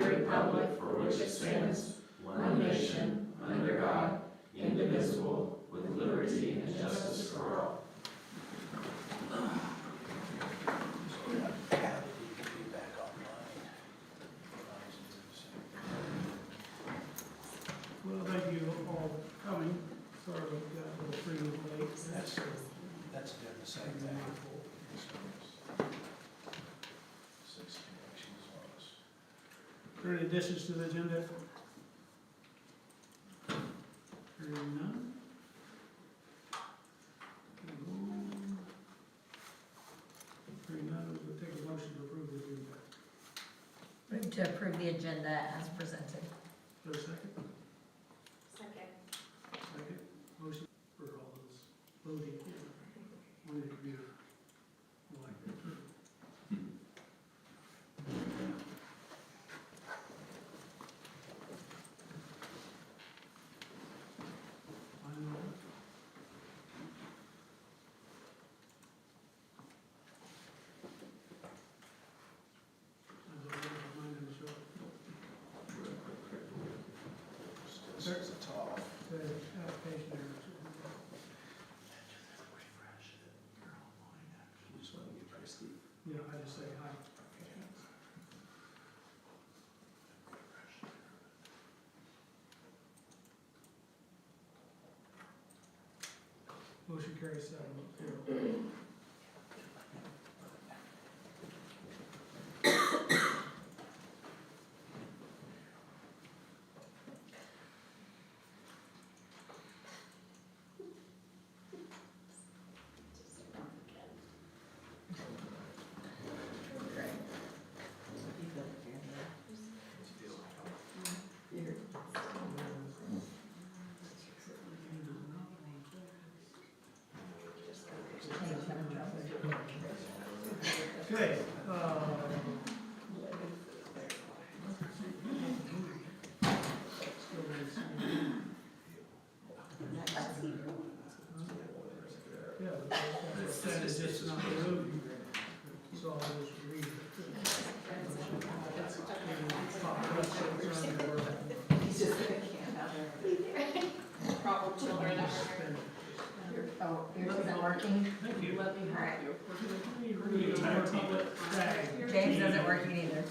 the republic for which it stands, one nation, under God, indivisible, with liberty and justice for all. Well, thank you all for coming. Sorry we got a little free late. That's doing the same thing. Are there any additions to the agenda? Hearing none. Hearing none, we'll take a motion to approve the agenda. Move to approve the agenda as presented. For a second? Second. Second. Motion for all those voting. On the computer. Like that. Starts at the top. The application errors. You just want to get pretty steep. Yeah, I just say hi. Motion carries 7-0. Okay, yeah, that is just not the road. So I'll just read it. Problem children. Oh, yours isn't working? Thank you. Let me All right. James James isn't working either.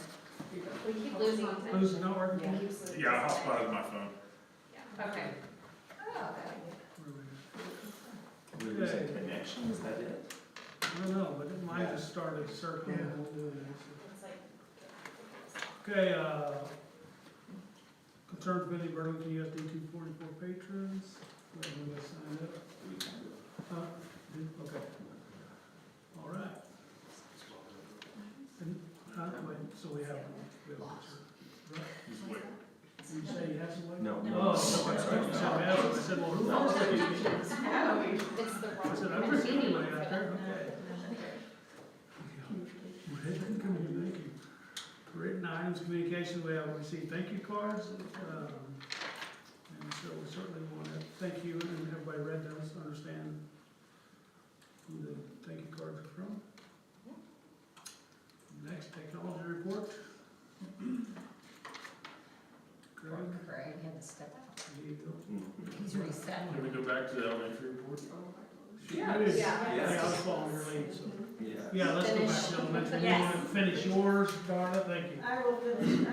We keep losing. Who's not working? Yeah, I hotspotted my phone. Okay. Oh, We're losing connection, is that it? I don't know, but mine just started circling. Yeah. It won't do anything. It's like. Okay, concerned Billy Burlington USD 244 patrons. Everyone got signed up? Okay. All right. Wait, so we have one. Just wait. Did you say you have some? No. Oh, okay. I said, well, who else did you? It's the I said, wrong. I'm just kidding out there, okay. Thank you. Written items, communication, we have received thank you cards. And so we certainly want to thank you, and everybody read those, understand who the thank you cards are from. Next, technology report. Greg, Craig had to step out. there you go. He's reset. Can we go back to the elementary report? Yeah, I was following your lead, so. Yeah. Yeah, let's go back to elementary. You Yes. want to finish yours, Darla? Thank you. I will finish.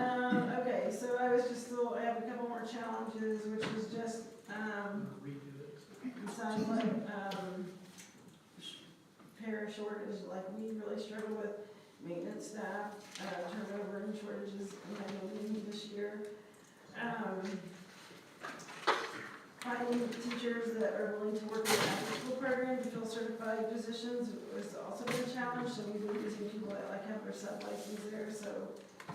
Okay, so I was just still, I have a couple more challenges, which was just, Redo it. it sounds like, pair shortage, like we really struggle with maintenance staff, turnover and shortages in my building this year. Finding teachers that are willing to work in the after-school program to fill certified positions was also been a challenge, so we've been using people that like have their sub-license there, so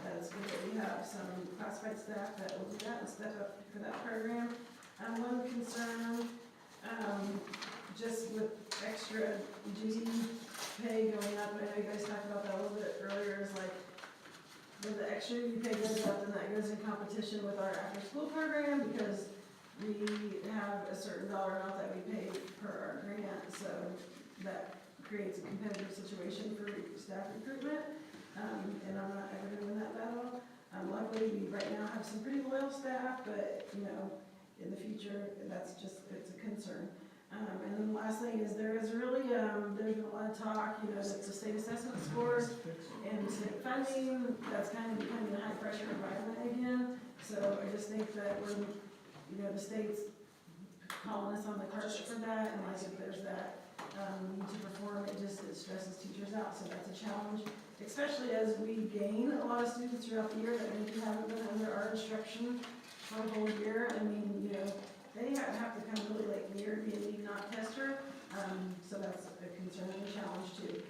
that's good that we have some classified staff that will do that and step up for that program. One concern, just with extra duty pay going up, and I know you guys talked about that a little bit earlier, is like, when the extra duty pay goes up, then that goes in competition with our after-school program, because we have a certain dollar amount that we pay per our grant, so that creates a competitive situation for staff recruitment, and I'm not ever gonna win that battle. Luckily, we right now have some pretty loyal staff, but, you know, in the future, that's just, it's a concern. And then the last thing is there is really, there's been a lot of talk, you know, that the state assessment scores and state funding, that's kind of becoming a high pressure environment again. So I just think that we're, you know, the state's calling us on the carpet for that, and like if there's that, need to perform, it stresses teachers out, so that's a challenge. Especially as we gain a lot of students throughout the year that maybe haven't been under our instruction for a whole year. I mean, you know, they have to come really late in the year to be a lead not tester, so that's a concern and a challenge too.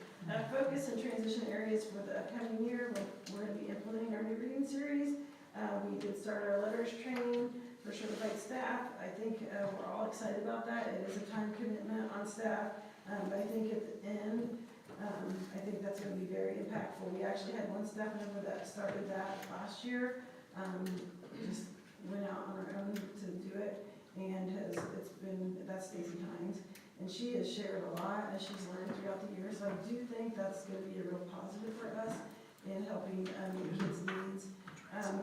Focus and transition areas for the upcoming year, we're going to be implementing our new reading series. We did start our letters training for certified staff. I think we're all excited about that. It is a time commitment on staff, but I think at the end, I think that's going to be very impactful. We actually had one staff member that started that last year, just went out on her own to do it, and that's Stacy Hines, and she has shared a lot as she's learned throughout the year, so I do think that's going to be a real positive for us in helping meet kids' needs.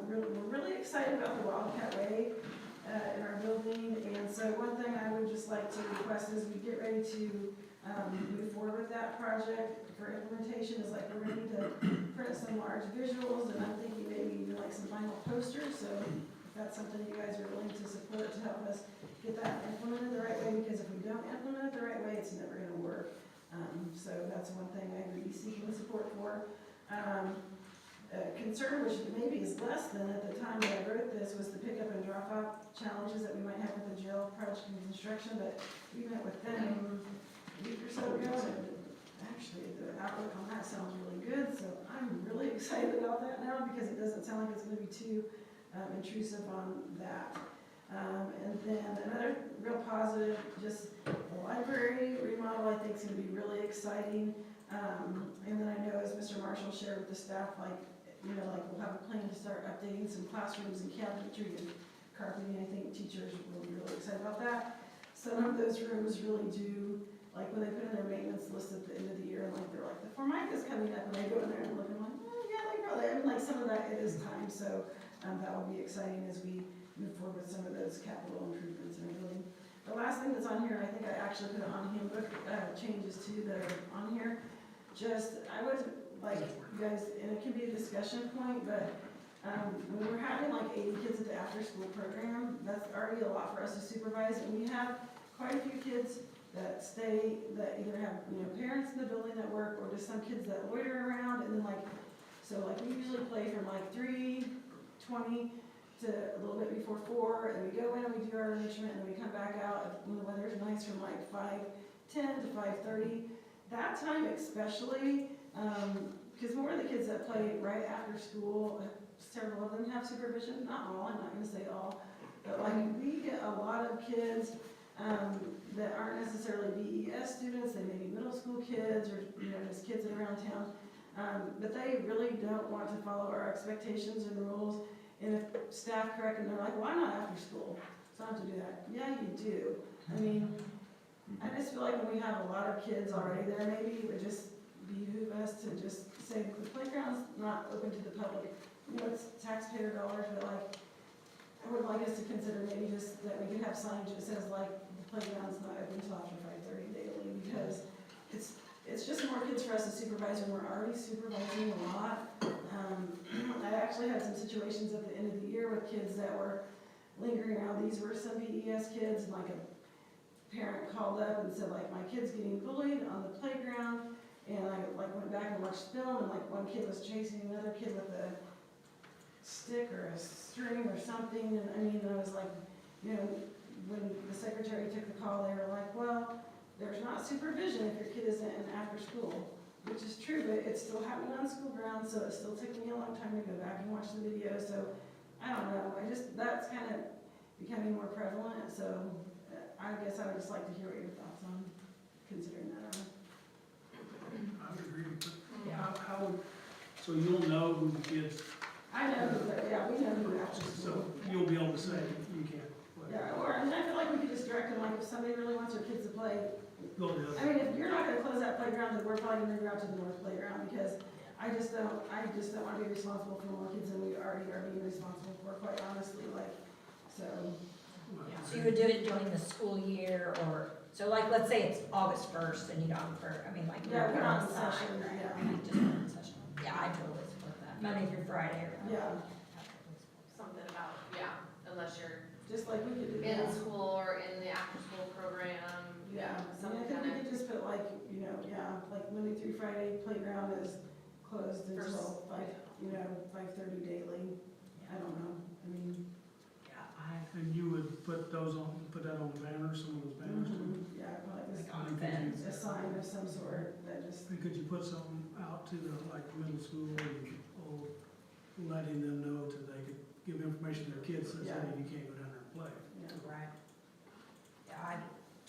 We're really excited about the Wildcat Way in our building, and so one thing I would just like to request as we get ready to move forward with that project for implementation is like we're going to need to print some large visuals, and I'm thinking maybe even like some vinyl posters, so if that's something you guys are willing to support to help us get that implemented the right way, because if we don't implement it the right way, it's never going to work. So that's one thing I would be seeking support for. Concern, which maybe is less than at the time that I wrote this, was the pickup and drop off challenges that we might have with the jail project and construction, but we met with them a week or so ago, and actually the outlook on that sounds really good, so I'm really excited about that now because it doesn't sound like it's going to be too intrusive on that. And then another real positive, just the library remodel I think is going to be really exciting. And then I know as Mr. Marshall shared with the staff, like, you know, like we'll have a plan to start updating some classrooms and cabinetry and carpeting. I think teachers will be really excited about that. Some of those rooms really do, like when they put in their maintenance list at the end of the year, and like they're like, the Formica's coming up, and I go in there and look, and I'm like, oh yeah, they probably, I mean, like some of that, it is time, so that will be exciting as we move forward with some of those capital improvements in our building. The last thing that's on here, I think I actually put it on handbook changes too that are on here. Just, I would like you guys, and it can be a discussion point, but when we're having like 80 kids at the after-school program, that's already a lot for us to supervise, and we have quite a few kids that stay, that either have, you know, parents in the building that work, or just some kids that loiter around, and then like, so like we usually play from like 3:20 to a little bit before 4, and we go in and we do our enrichment, and then we come back out when the weather's nice from like 5:10 to 5:30. That time especially, because more of the kids that play right after school, several of them have supervision, not all, I'm not going to say all, but like we get a lot of kids that aren't necessarily BES students, they may be middle school kids or, you know, just kids around town, but they really don't want to follow our expectations and rules. And if staff correct and they're like, why not after school? So I don't have to do that. Yeah, you do. I mean, I just feel like when we have a lot of kids already there, maybe it would just behoove us to just say the playground's not open to the public. You know, it's taxpayer dollars, but like, I would like us to consider maybe just that we could have signage that says like, the playground's not open until after 5:30 daily, because it's just more kids for us to supervise, and we're already supervising a lot. I actually had some situations at the end of the year with kids that were lingering around. These were some BES kids, and like a parent called up and said like, my kid's getting bullied on the playground, and I like went back and watched film, and like one kid was chasing another kid with a stick or a string or something, and I mean, I was like, you know, when the secretary took the call, they were like, well, there's not supervision if your kid isn't in after school, which is true, but it's still happening on school grounds, so it still took me a long time to go back and watch the video, so I don't know, that's kind of becoming more prevalent, so I guess I would just like to hear what your thoughts on considering that are. I would agree. How would, so you'll know who the kids, I know who, yeah, we know who after so school. you'll be able to say, you can't play. Yeah, or, I mean, I feel like we could just direct them, like, if somebody really wants their kids to play, Go to the I mean, if you're not gonna close that playground, then we're probably gonna go out to the north playground, because I just don't wanna be responsible for more kids than we already are being responsible for, quite honestly, like, so. So you would do it during the school year, or, so like, let's say it's August 1st and you don't, I mean, like. Yeah, we're not in outside, session, right? yeah. Just not in session. Yeah, I totally support that, Monday through Friday or. Yeah. Something about, yeah, unless you're Just like we could do in that. school or in the after-school program, Yeah, I mean, something I think we kind could just put like, you know, yeah, like Monday through Friday, playground is closed until First. 5:30 daily. I don't know, I mean. And you would put that on the banner, some of those banners too? Yeah, probably Like just on Could you- fence. a sign of some sort that just, And could you put something out to the, like, middle school and, or letting them know that they could give information to their kids, says, Yeah. hey, you can't go down there and play. yeah. Right. Yeah, I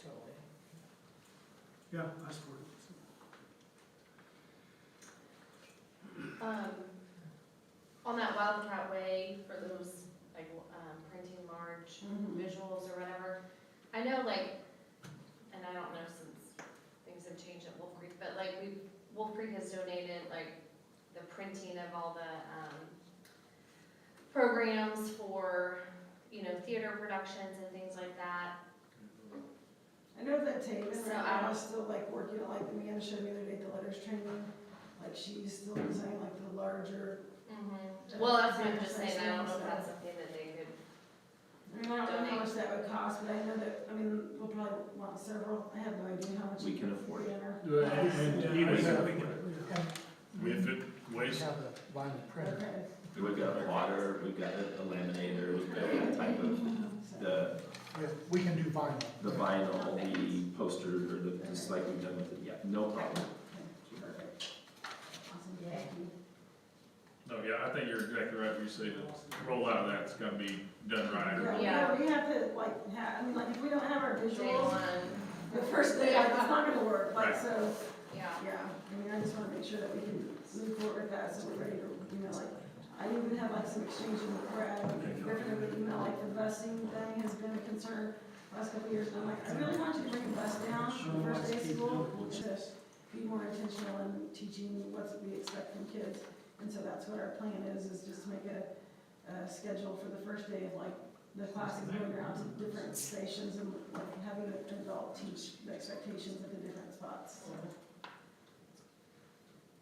totally. Yeah, I support it. On that Wildcat Way, for those, like, printing large Mhm. visuals or whatever, I know, like, and I don't know since things have changed at Wolf Creek, but like, Wolf Creek has donated, like, the printing of all the, programs for, you know, theater productions and things like that. I know that Taven So, right now is still like working, like Amanda showed me the other day, the letters training, like she's still designing like the larger. Well, that's what I'm just saying, I don't know if that's something that they could, I mean, I don't know how much that would cost, but I know that, I mean, we'll probably want several, I have no idea how much. We can afford it. Banner. And Yeah, even I think if- we could, yeah. I mean, if it weighs, have the vinyl printer. Okay. We've got a plotter, we've got a laminator, we've got that type of, So, We can do vinyl. the vinyl, the poster, or the, just like we've done with it, yeah, no problem. okay, perfect. Awesome, thank you. no, yeah, I think you're exactly right when you say the rollout of that's gotta be done right. or- Yeah. We have to like I mean, like if we don't have our day visuals, one, the first day, like, it's not gonna work, like, Right. so. yeah. Yeah, I mean, I just wanna make sure that we can move forward with that, so we're ready to, you know, like, I even had like some exchange with Brad, Griffin over email, like the busing thing has been a concern last couple of years, and I'm like, I really want you to bring the bus down the first day of school, just be more intentional in teaching what we expect from kids, and so that's what our plan is just to make a schedule for the first day of like, the classes going around to different stations and like having an adult teach the expectations at the different spots, so.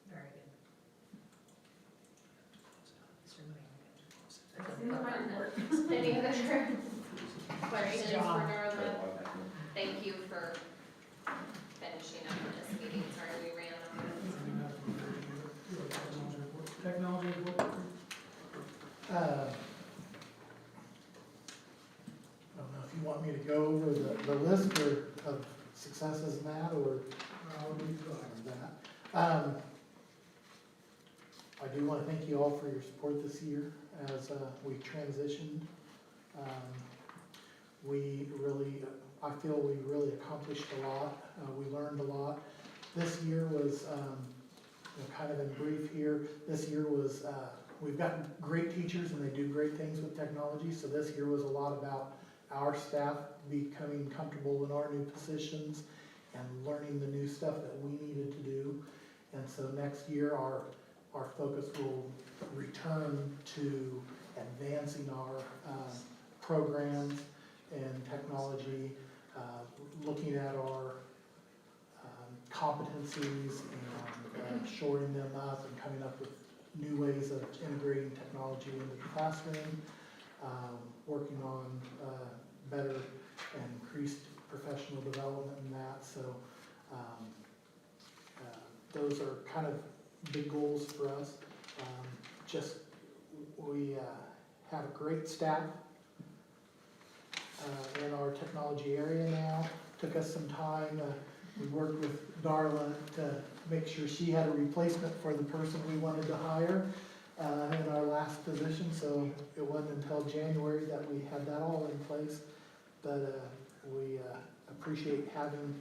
Very good. It might work. Any other questions for Darla? Thank you for finishing up this meeting, sorry we ran over. Technology report. I don't know if you want me to go over the list of successes in that, or that. I do want to thank you all for your support this year as we transitioned. I feel we really accomplished a lot. We learned a lot. This year was, kind of in brief here, this year was, we've got great teachers and they do great things with technology, so this year was a lot about our staff becoming comfortable in our new positions and learning the new stuff that we needed to do. And so next year, our focus will return to advancing our programs and technology, looking at our competencies and shoring them up and coming up with new ways of integrating technology into the classroom, working on better and increased professional development in that. So those are kind of big goals for us. We have a great staff in our technology area now. Took us some time. We worked with Darla to make sure she had a replacement for the person we wanted to hire in our last position. So it wasn't until January that we had that all in place. But we appreciate having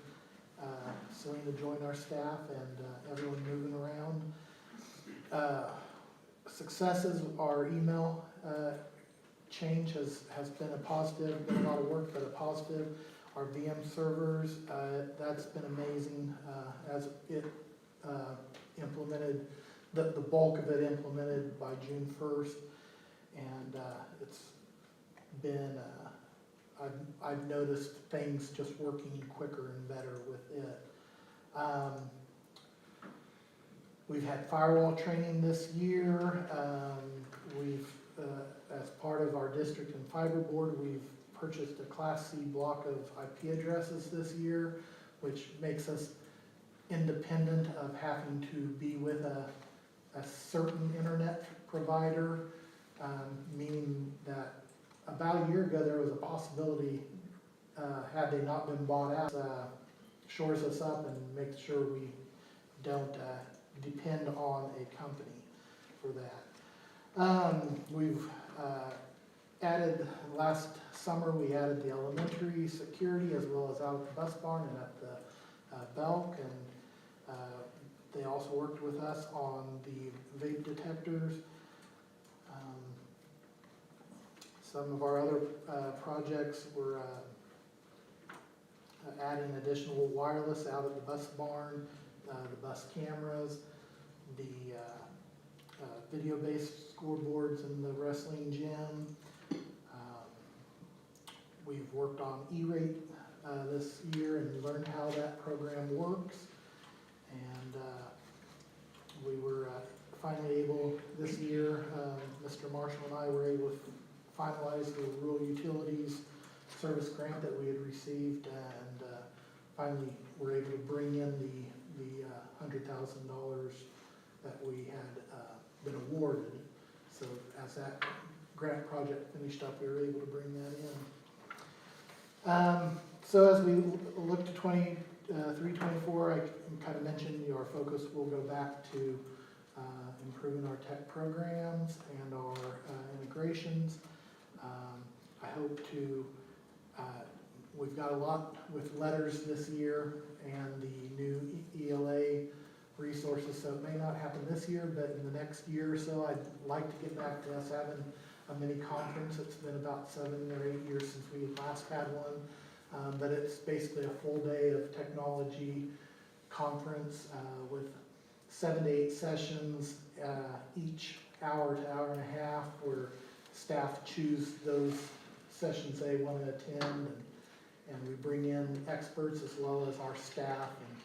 Selena join our staff and everyone moving around. Successes, our email change has been a positive, been a lot of work, but a positive. Our VM servers, that's been amazing as it implemented the bulk of it implemented by June 1st. And it's been, I've noticed things just working quicker and better with it. We've had firewall training this year. We've, as part of our district and fiber board, we've purchased a Class C block of IP addresses this year, which makes us independent of having to be with a certain internet provider, meaning that about a year ago, there was a possibility, had they not been bought out, shores us up and makes sure we don't depend on a company for that. We've added, last summer, we added the elementary security as well as out at the bus barn and at the Belk, and they also worked with us on the vape detectors. Some of our other projects were adding additional wireless out at the bus barn, the bus cameras, the video-based scoreboards in the wrestling gym. We've worked on E-rate this year and learned how that program works. And we were finally able, this year, Mr. Marshall and I were able to finalize the rural utilities service grant that we had received, and finally were able to bring in the $100,000 that we had been awarded. So as that grant project finished up, we were able to bring that in. So as we look to 23-24, I kind of mentioned our focus will go back to improving our tech programs and our integrations. I hope to, we've got a lot with letters this year and the new ELA resources, so it may not happen this year, but in the next year or so, I'd like to get back to us having a mini conference. It's been about 7 or 8 years since we last had one, but it's basically a full day of technology conference with 7 to 8 sessions, each hour to hour and a half, where staff choose those sessions they want to attend, and we bring in experts as well as our staff, and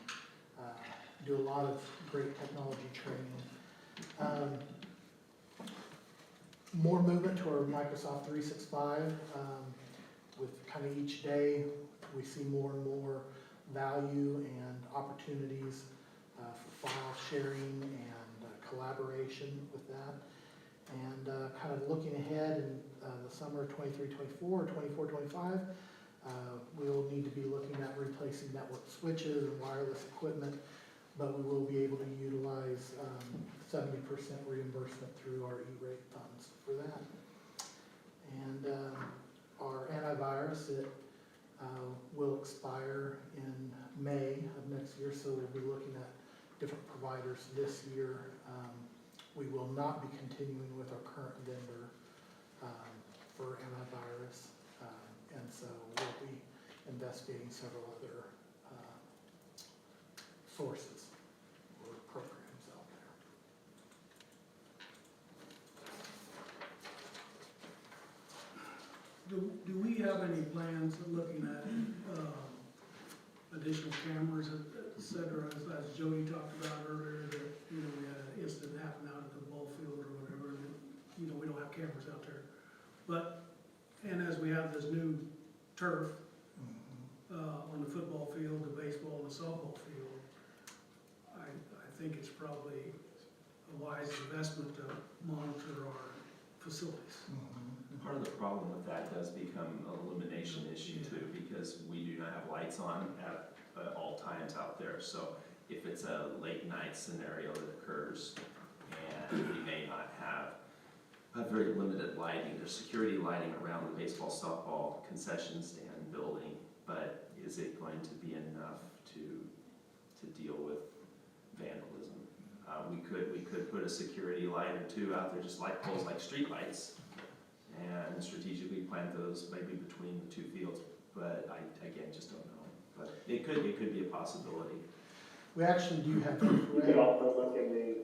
do a lot of great technology training. More movement to our Microsoft 365. With kind of each day, we see more and more value and opportunities for file sharing and collaboration with that. And kind of looking ahead in the summer of 23-24 or 24-25, we'll need to be looking at replacing network switches and wireless equipment, but we will be able to utilize 70% reimbursement through our E-rate funds for that. And our antivirus, it will expire in May of next year, so we'll be looking at different providers this year. We will not be continuing with our current vendor for antivirus, and so we'll be investigating several other sources or programs out there. Do we have any plans of looking at additional cameras, et cetera, as Jody talked about earlier, that, you know, we had an incident happen out at the ball field or whatever, and, you know, we don't have cameras out there. But, and as we have this new turf on the football field, the baseball, and the softball field, I think it's probably a wise investment to monitor our facilities. Part of the problem with that does become an illumination issue too, because we do not have lights on at all times out there. So if it's a late night scenario that occurs and we may not have a very limited lighting, there's security lighting around the baseball, softball concession stand building, but is it going to be enough to deal with vandalism? We could put a security light or two out there, just light poles like street lights, and strategically plant those maybe between the two fields, but I again just don't know. But it could be a possibility. We actually do have You could infrared. also look in the,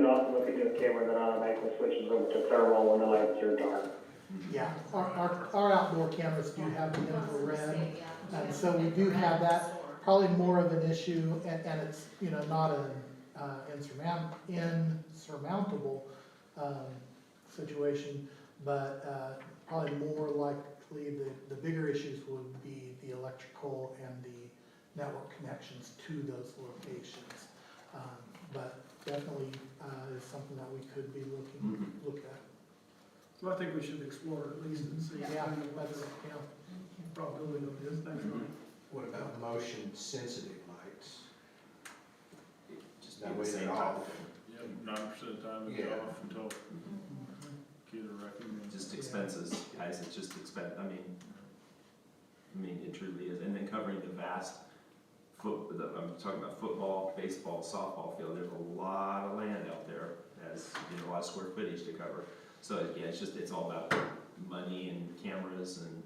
also look at doing camera that automatically switches over to thermal when the lights are dark. Yeah, our outdoor cameras do have the infrared, and so we do have that. Probably more of an issue, and it's, you know, not an insurmountable, situation, but, probably more likely the bigger issues would be the electrical and the network connections to those locations. But definitely, is something that we could be look at. So I think we should explore it at least and see Yeah, kind of what that's, the yeah. probability of it is. Thanks, Ronnie. What about motion sensitive lights? Just That be way the same they're type off. of thing. Yep, 90% of the time it's Yeah. off until kids are wrecking. Just expenses, guys, it's just I mean, it truly is, and then covering the vast I'm talking about football, baseball, softball field, there's a lot of land out there, as, you know, a lot of square footage to cover. So, yeah, it's all about money and cameras and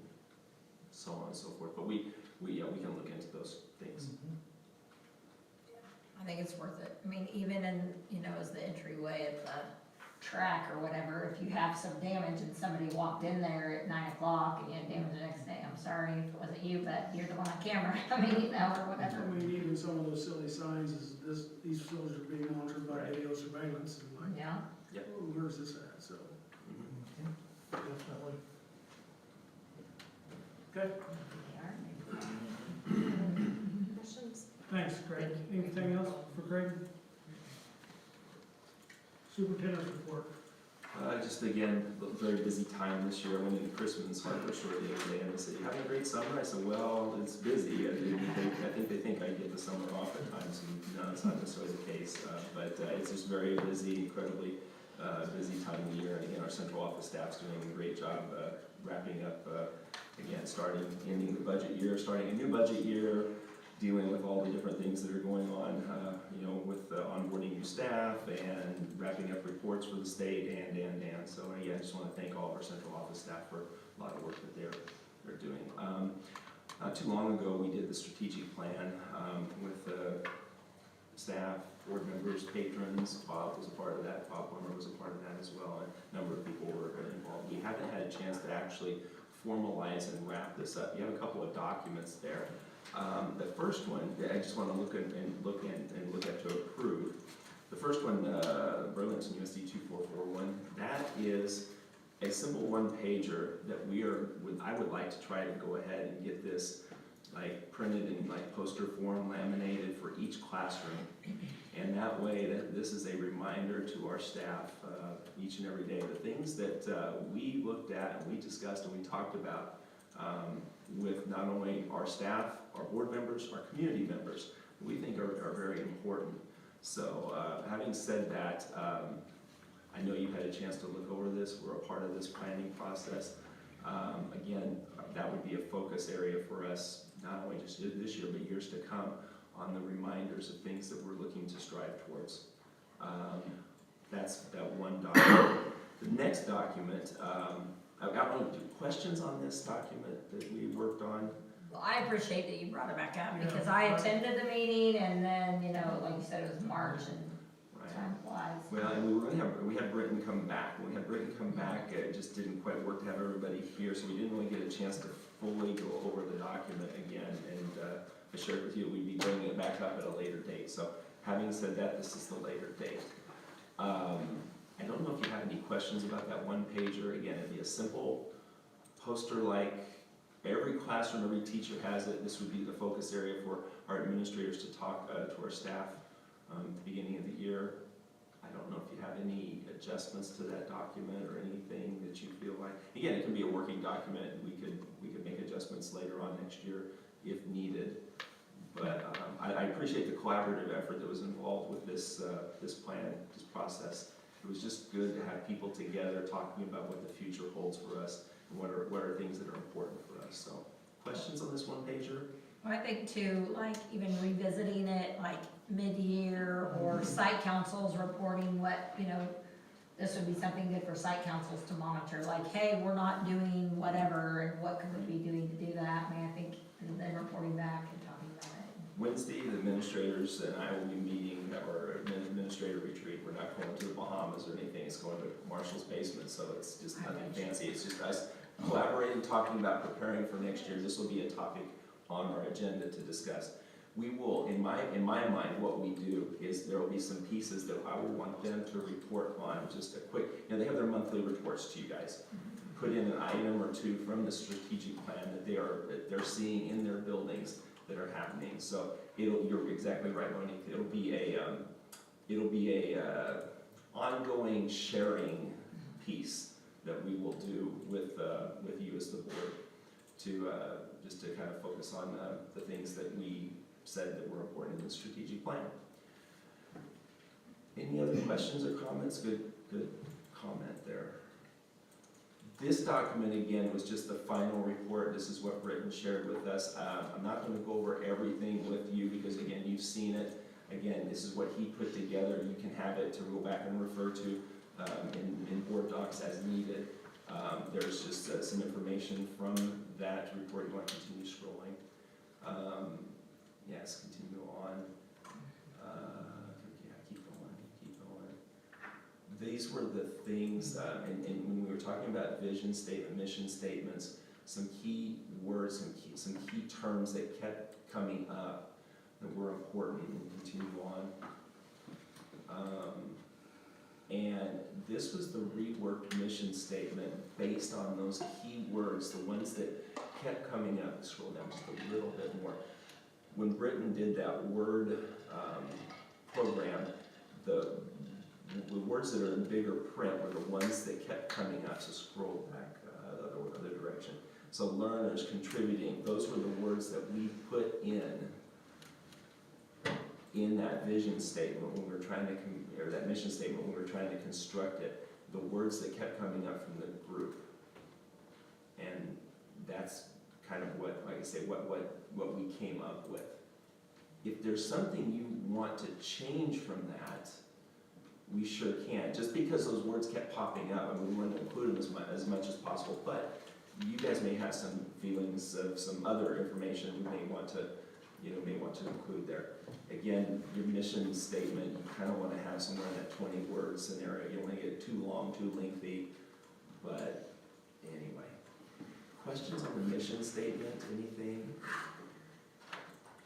so on and so forth, but we can look into those things. I think it's worth it. I mean, even in, you know, as the entryway at the track or whatever, if you have some damage and somebody walked in there at 9 o'clock and you had damage the next day, I'm sorry if it wasn't you, but you're the one on camera, I mean, you know, or whatever. I mean, even some of those silly signs is these facilities are being monitored by Right. video surveillance and like, Yeah, where's this at, so. Mhm. Definitely. Okay, Questions? thanks, Craig. Anything else for Craig? Superintendent's report. Just again, a very busy time this year. I went into Christmas hardware store the other day and they said, "You having a great summer?" I said, "Well, it's busy." I think they think I get the summer off at times, and no, it's not necessarily the case. But it's just very busy, incredibly busy time of the year. And again, our central office staff's doing a great job wrapping up, again, ending the budget year, starting a new budget year, dealing with all the different things that are going on, you know, with onboarding new staff and wrapping up reports for the state and. So, yeah, I just want to thank all of our central office staff for a lot of work that they're doing. Not too long ago, we did the strategic plan with staff, board members, patrons. Bob was a part of that. Bob Plummer was a part of that as well, and a number of people were involved. We haven't had a chance to actually formalize and wrap this up. You have a couple of documents there. The first one, I just want to look at to approve. The first one, Burlington USD 2441, that is a simple one-pager that I would like to try to go ahead and get this like printed in like poster form, laminated for each classroom. And that way, this is a reminder to our staff each and every day, the things that we looked at and we discussed and we talked about with not only our staff, our board members, our community members, we think are very important. So having said that, I know you've had a chance to look over this. We're a part of this planning process. Again, that would be a focus area for us, not only just this year, but years to come, on the reminders of things that we're looking to strive towards. That's that one document. The next document, I've got questions on this document that we worked on. well, I appreciate that you brought it back up, Yeah. because I attended the meeting, and then, you know, like you said, it was March, and Right. time flies. Well, and we had Britton come back. When we had Britton come back, it just didn't quite work to have everybody here, so we didn't really get a chance to fully go over the document again. And I shared with you, we'd be bringing it back up at a later date. So having said that, this is the later date. I don't know if you have any questions about that one pager. Again, it'd be a simple poster like every classroom, every teacher has it. This would be the focus area for our administrators to talk to our staff at the beginning of the year. I don't know if you have any adjustments to that document or anything that you feel like. Again, it can be a working document. We could make adjustments later on next year if needed. But I appreciate the collaborative effort that was involved with this plan, this process. It was just good to have people together talking about what the future holds for us and what are things that are important for us. So, questions on this one pager? Well, I think too, like even revisiting it like mid-year, or site councils reporting what, you know, this would be something good for site councils to monitor, like, hey, we're not doing whatever, and what could we be doing to do that? I mean, I think, and then reporting back and talking about it. Wednesday, the administrators and I will be meeting, or an administrator retreat. We're not going to the Bahamas or anything, it's going to Marshall's basement, so it's just nothing fancy. It's just us collaborating, talking about preparing for next year. This will be a topic on our agenda to discuss. We will, in my mind, what we do is there will be some pieces that I will want them to report on, just a quick, you know, they have their monthly reports to you guys. Put in an item or two from the strategic plan that they're seeing in their buildings that are happening. So you're exactly right, Monique. It'll be a ongoing sharing piece that we will do with you as the board to just to kind of focus on the things that we said that were important in the strategic plan. Any other questions or comments? Good comment there. This document, again, was just the final report. This is what Britton shared with us. I'm not going to go over everything with you because, again, you've seen it. Again, this is what he put together. You can have it to go back and refer to in board docs as needed. There's just some information from that report. You want to continue scrolling? Yes, continue on. Yeah, keep going. These were the things, and when we were talking about vision statement, mission statements, some key words, some key terms that kept coming up that were important, and continue on. And this was the reworked mission statement based on those key words, the ones that kept coming up. Let's scroll down just a little bit more. When Britton did that word program, the words that are in bigger print were the ones that kept coming up. So scroll back the other direction. So learners, contributing, those were the words that we put in that vision statement when we were trying to, or that mission statement when we were trying to construct it. The words that kept coming up from the group. And that's kind of what, like I say, what we came up with. If there's something you want to change from that, we sure can. Just because those words kept popping up, and we wanted to include them as much as possible, but you guys may have some feelings of some other information you may want to, include there. Again, your mission statement, you kind of want to have somewhere in that 20-word scenario. You don't want to get too long, too lengthy, but anyway. Questions on the mission statement, anything?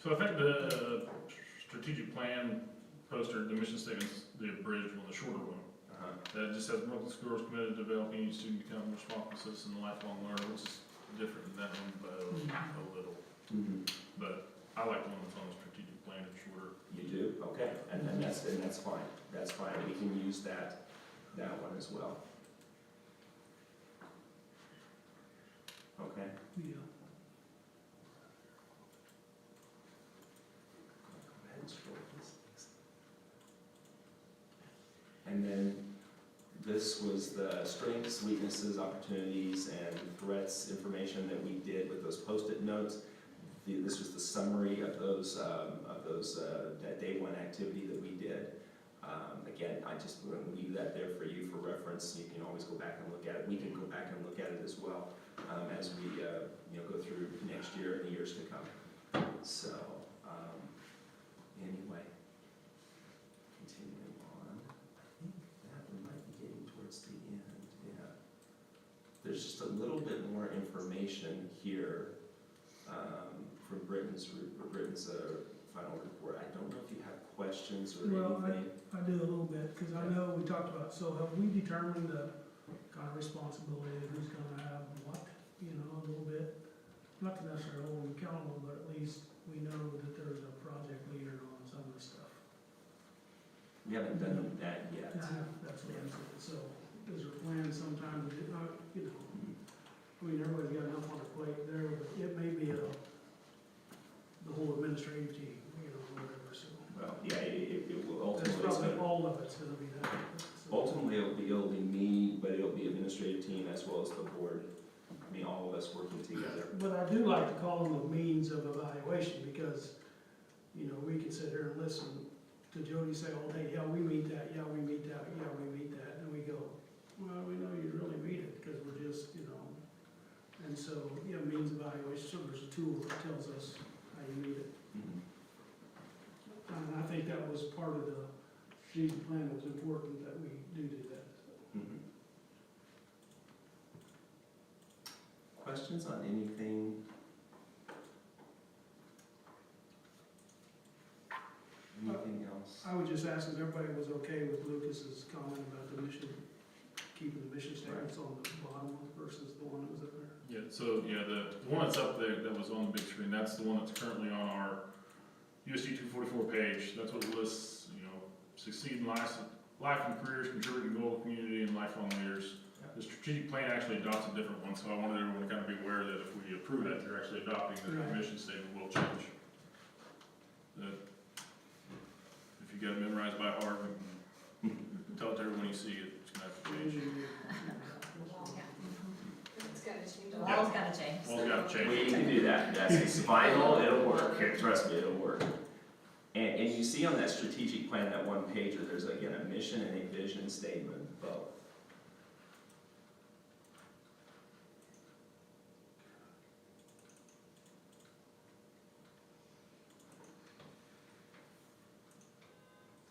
So I think the strategic plan poster, the mission statement's the abridged one, the shorter one. That just says Brooklyn Schools committed to developing each student to become a responsible citizen and lifelong learner, which is different than that one by a little. But I like the one that's on the strategic plan, it's shorter. You do? Okay, and that's fine. That's fine. We can use that one as well. Okay. Yeah. Go ahead and scroll this. And then this was the strengths, weaknesses, opportunities, and threats information that we did with those Post-it notes. This was the summary of those that day one activity that we did. Again, I just want to leave that there for you for reference. You can always go back and look at it. We can go back and look at it as well as we go through next year and the years to come. So anyway, continuing on. I think that we might be getting towards the end. Yeah. There's just a little bit more information here from Britton's final report. I don't know if you have questions or anything. I do a little bit, because I know we talked about, so have we determined the kind of responsibility of who's gonna have what, a little bit? Not to necessarily hold them accountable, but at least we know that there's a project leader on some of the stuff. We haven't done that yet. That's what I'm saying, so is there a plan sometime to do, I mean, everybody's got enough on their plate there, but it may be the whole administrative team, whatever, so. Well, yeah, it will That's ultimately. probably all of it's gonna be that. So. Ultimately, it'll be me, but it'll be administrative team as well as the board. I mean, all of us working together. But I do like to call them a means of evaluation, because, we can sit here and listen to Jody say all day, yeah, we meet that, yeah, we meet that, yeah, we meet that, and we go, well, we know you really meet it, because we're just, and so, means evaluation, so there's a tool that tells us how you meet it. Mhm. as part of the strategic plan, it was important that we do that. Mhm. Questions on anything? Anything else? I would just ask if everybody was okay with Lucas's comment about the mission, keeping the mission statements on the bottom versus the one that was up there. Yeah, so, yeah, the one that's up there, that was on the big screen, that's the one that's currently on our USD 244 page. That's what lists, succeed in life and careers, contribute to global community, and lifelong leaders. The strategic plan actually adopts a different one, so I wanted everyone to kind of be aware that if we approve it, they're actually adopting, that the Right. mission statement will change. That if you got it memorized by heart, tell it to everyone you see, it's gonna have to change. It's gotta change. The wall's gotta change. All's gotta change. We can do that, that's final, it'll work, trust me, it'll work. And you see on that strategic plan, that one page, there's again a mission and a vision statement, both.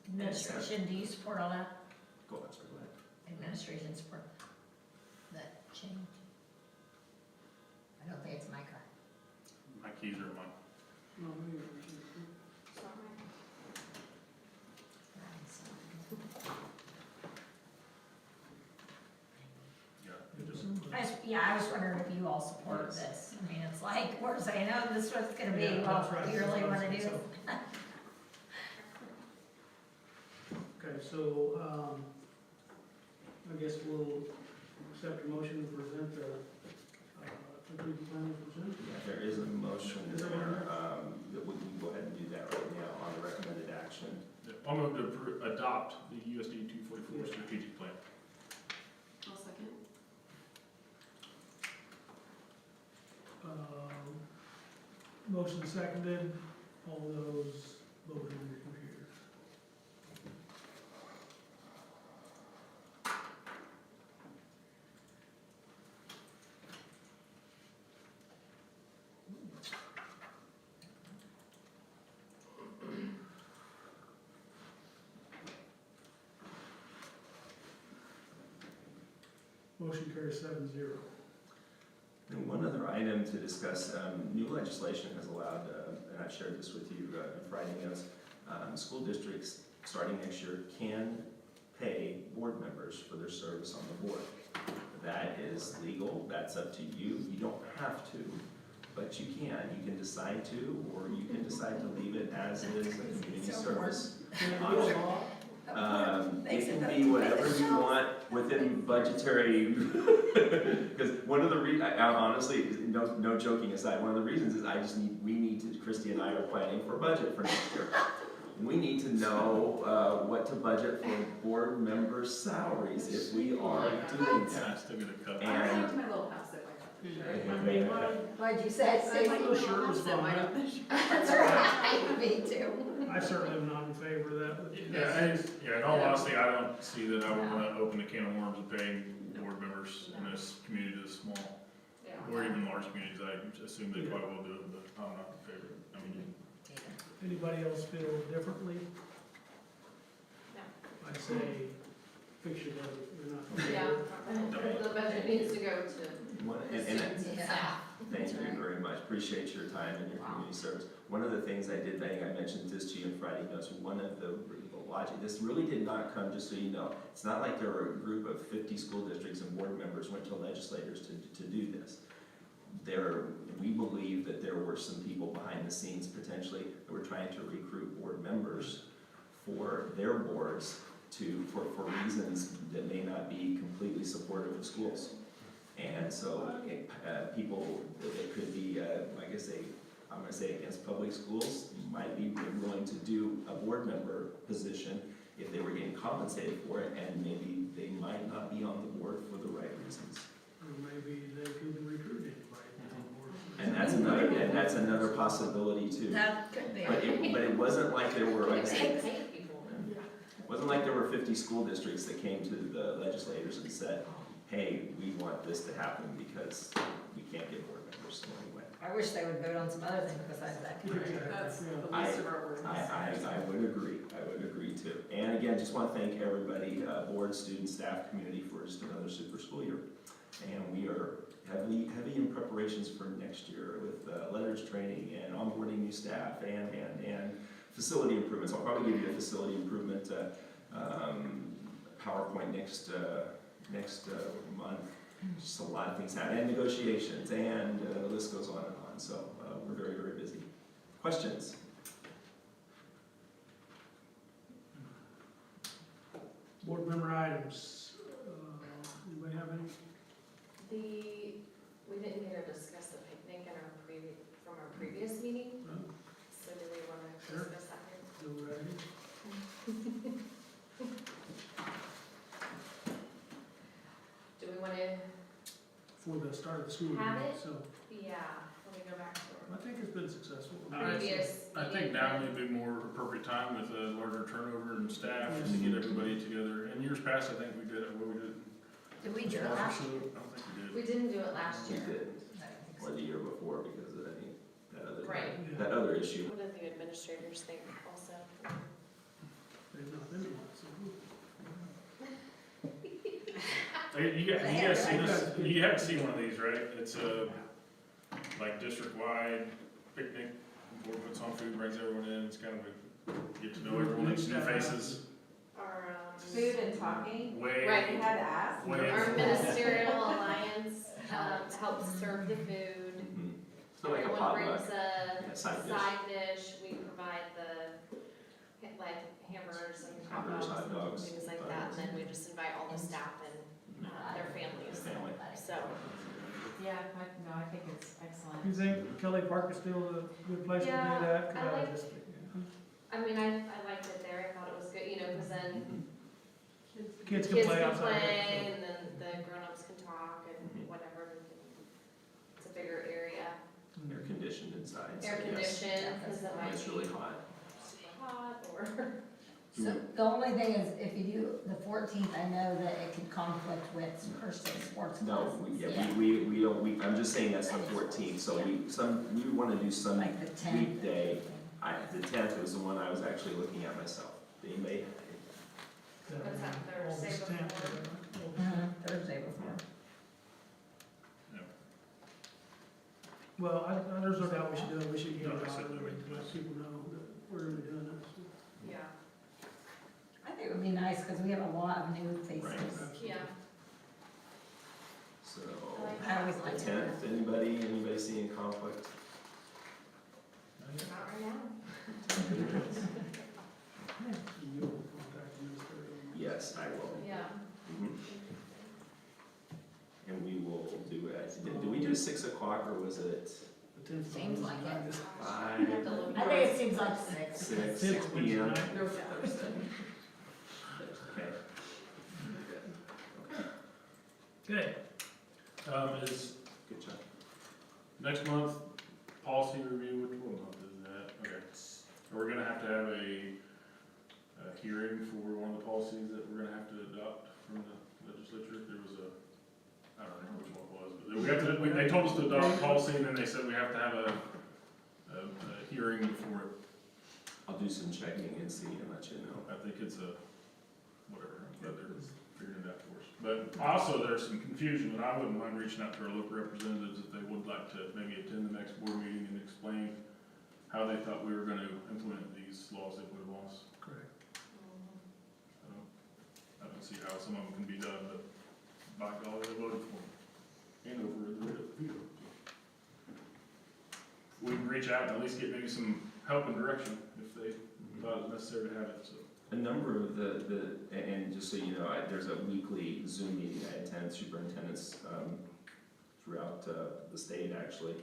Administration, do you support all that? Go ahead, sir, go ahead. Administration support that change? I don't think it's my car. My keys are mine. No, maybe. I was wondering if you all support this. I mean, it's like, we're saying, oh, this is what's gonna be, Yeah, well, that's right. you really wanna do? So- Okay, so, I guess we'll accept a motion to present the, strategic plan as presented. Yeah, there is a motion Is there there, one? that we can go ahead and do that right now on the recommended action. I'm going to adopt the USD 244 strategic plan. I'll second. Motion seconded, all those voting on your computers. Motion carries 7-0. And one other item to discuss, new legislation has allowed, and I've shared this with you in Friday notes, school districts starting next year can pay board members for their service on the board. That is legal, that's up to you, you don't have to, but you can. You can decide to, or you can decide to leave it as it is, a community service. It can be whatever you want within budgetary, because one of the honestly, no joking aside, one of the reasons is Christy and I are planning for budget for next year. We need to know what to budget for board members' salaries if we are doing Yeah, I that. still get a cut. And my little house at my What'd you say? The shirt was fine. That's right, me too. I certainly am not in favor of that, but. Yeah, in all honesty, I don't see that I would want to open a can of worms of paying board members in this community this small, or even large communities. I assume they probably will do it, but I'm not in favor. I mean, Anybody else feel differently? No. I say, fix your budget, you're not. in Yeah, favor. the budget needs to go to students and Yeah. staff. thank you very much, appreciate your time and your community service. One of the things I did, I think I mentioned this to you in Friday notes, one of the logic, this really did not come, just so you know, it's not like there were a group of 50 school districts and board members went to legislators to do this. We believe that there were some people behind the scenes potentially that were trying to recruit board members for their boards for reasons that may not be completely supportive of schools. And so, people, it could be, I'm gonna say against public schools, might be willing to do a board member position if they were getting compensated for it, and maybe they might not be on the board for the right reasons. Or maybe they couldn't recruit anybody on board. And that's another possibility too. That could be. But it wasn't like there were, like I said, Pay people. it wasn't like there were 50 school districts that came to the legislators and said, hey, we want this to happen because we can't get board members anyway. I wish they would vote on some other things besides that. That's the I- least of our worries. I would agree too. And again, just want to thank everybody, board, student, staff, community for just another super school year. And we are heavy in preparations for next year with letters training and onboarding new staff and facility improvements. I'll probably give you a facility improvement PowerPoint next month. Just a lot of things happen, and negotiations, and the list goes on and on. So we're very, very busy. Questions? Board member items, anybody have any? We didn't get to discuss the picnic in from our previous meeting, No? so do we wanna Sure. discuss that here? No, ready? Do we wanna, For the start of the school year, Have it? so let me go back to I think it's been successful. I previous. I think now may be more appropriate time with a larger turnover in staff and to get everybody together. In years past, I think we did it, Did we do it last year? I don't think we did. We didn't do it last We year. did, I don't think or so. the year before, because of Right. that other issue. What do the administrators think also? They've not been one, so. Hey, you guys see this, you haven't seen one of these, right? It's a, like, district-wide picnic, board puts on food, brings everyone in, it's kind of a, get to know everyone, it's new faces. Our, Food and talking, Way, Right. we had to ask. way. our ministerial alliance helps serve the food. Mhm. So like a Everyone potluck, brings yeah, a side dish. side dish, we provide the, like hamburgers and Hamburgers, hot hot dogs, dogs, things like that, and then we just invite all the staff and their families, Family. so. Yeah, I think it's excellent. You think Kelly Park is still a good place to do Yeah, that? 'Cause I like- just, I mean, I liked it there, I thought it was good, you know, cause then Mhm. Kids can kids play can outside. play, and then the grown-ups can talk and Mhm. whatever. It's a bigger area, so. Air conditioned inside, so air yes. conditioned, cause it When might it's be really hot. super hot, or, So the only thing is, if you do the 14th, I know that it could conflict with per state sports No, classes. we don't, I'm just saying that's the 14th, so we wanna do some Like the 10th. weekday. The 10th was the one I was actually looking at myself. Anybody? what's that, Thursday August 10th, before? Thursday before. Well, there's no doubt we should do it, we should get No, it I out, said and that we- let people know that we're gonna be doing it. so. Yeah, I think it would be nice, because we have a lot of new faces. Right. yeah. So, I like I always the like it. 10th, anybody see any conflict? Not right now. You'll contact the minister. Yes, I will. Yeah. Mhm. And we will do it, did we do 6 o'clock or was it The 10th. Seems like it. You have to 5, look. I think it seems like 6. 6 Six Wednesday p.m.? night. No, Thursday. Okay. Okay, Is Good job. next month, policy review, which one month is that? Okay. We're gonna have to have a hearing for one of the policies that we're gonna have to adopt from the legislature. There was I don't remember which one it was, but we have to, they told us to adopt a policy, and then they said we have to have a hearing before it. I'll do some checking and see and let you know. I think it's whatever, but they're figuring it out for us. But also, there's some confusion, and I wouldn't mind reaching out to our local representatives if they would like to maybe attend the next board meeting and explain how they thought we were gonna implement these laws they put upon us. correct. I don't see how some of them can be done, but by golly, they voted for them. And over the veto. We can reach out and at least get maybe some help and direction if they thought it was necessary to have it, so. A number of and just so you know, there's a weekly Zoom meeting I attend, superintendents throughout the state actually,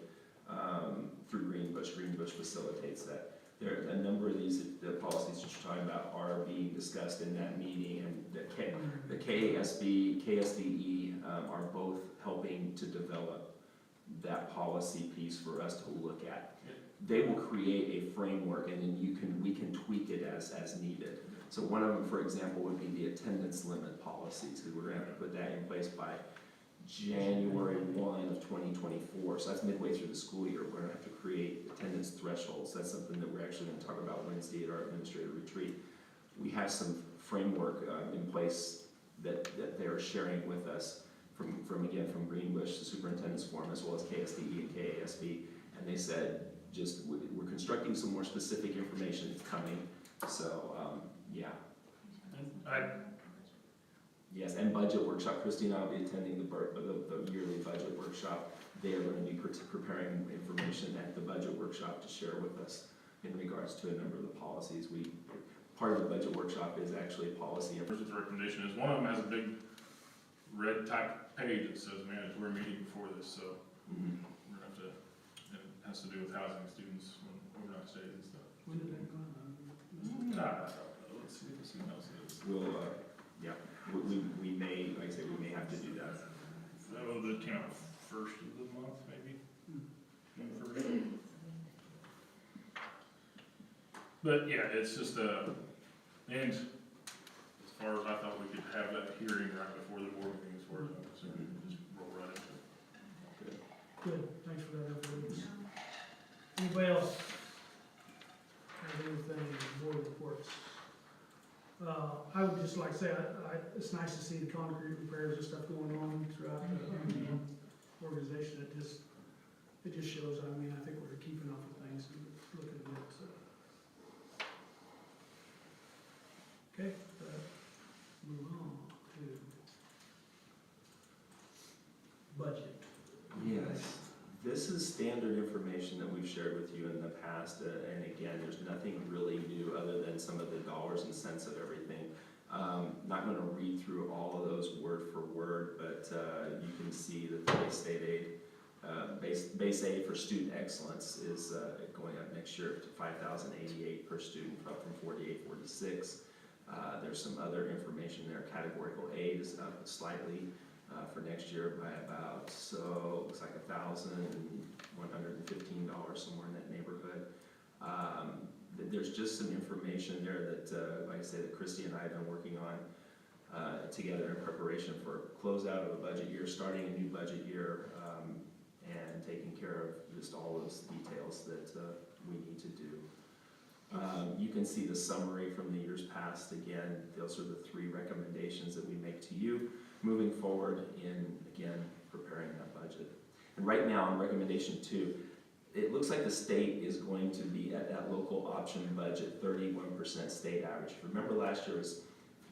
through Greenbush. Greenbush facilitates that. There are a number of these, the policies that you're talking about are being discussed in that meeting, and the KASB, KSDE are both helping to develop that policy piece for us to look at. They will create a framework, and then we can tweak it as needed. So one of them, for example, would be the attendance limit policies, because we're gonna have to put that in place by January 1 of 2024. course, that's midway through the school year, we're gonna have to create attendance thresholds. That's something that we're actually gonna talk about Wednesday at our administrative retreat. We have some framework in place that they're sharing with us from Greenbush, the superintendent's forum, as well as KSDE and KASB. And they said, we're constructing some more specific information coming, so, yeah. Yes, and budget workshop, Christy and I will be attending the yearly budget workshop. They are going to be preparing information at the budget workshop to share with us in regards to a number of the policies. Part of the budget workshop is actually a policy. Here's what the recommendation is. One of them has a big red type page that says mandatory meeting before this, so Mhm. we're gonna have to, it has to do with housing students when overnight stays and stuff. When did that go on? Let's see if this else is. We'll, yeah, we may, like I say, we may have to do that. That was the count first of the month, maybe? June first. But yeah, it's just and as far as I thought we could have that hearing right before the board meeting, as far as I'm concerned, just roll right into it. Good, thanks for that update. Anybody else have anything, board reports? I would just like to say, it's nice to see the concrete repairs and stuff going on throughout the organization. It just shows, I mean, I think we're keeping up with things and looking good, so. Okay, move on to budget. Yes, this is standard information that we've shared with you in the past, and again, there's nothing really new other than some of the dollars and cents of everything. Not gonna read through all of those word for word, but you can see that the base state aid, base aid for student excellence is going up next year to $5,088 per student, up from $4,846. There's some other information there. Categorical aid is up slightly for next year by about, so looks like $1,115, somewhere in that neighborhood. There's just some information there that, like I said, that Christy and I have been working on together in preparation for closeout of a budget year, starting a new budget year, and taking care of just all those details that we need to do. You can see the summary from the years past. Again, those are the 3 recommendations that we make to you moving forward in, again, preparing that budget. And right now, on recommendation 2, it looks like the state is going to be at that local option budget, 31% state average. Remember last year was,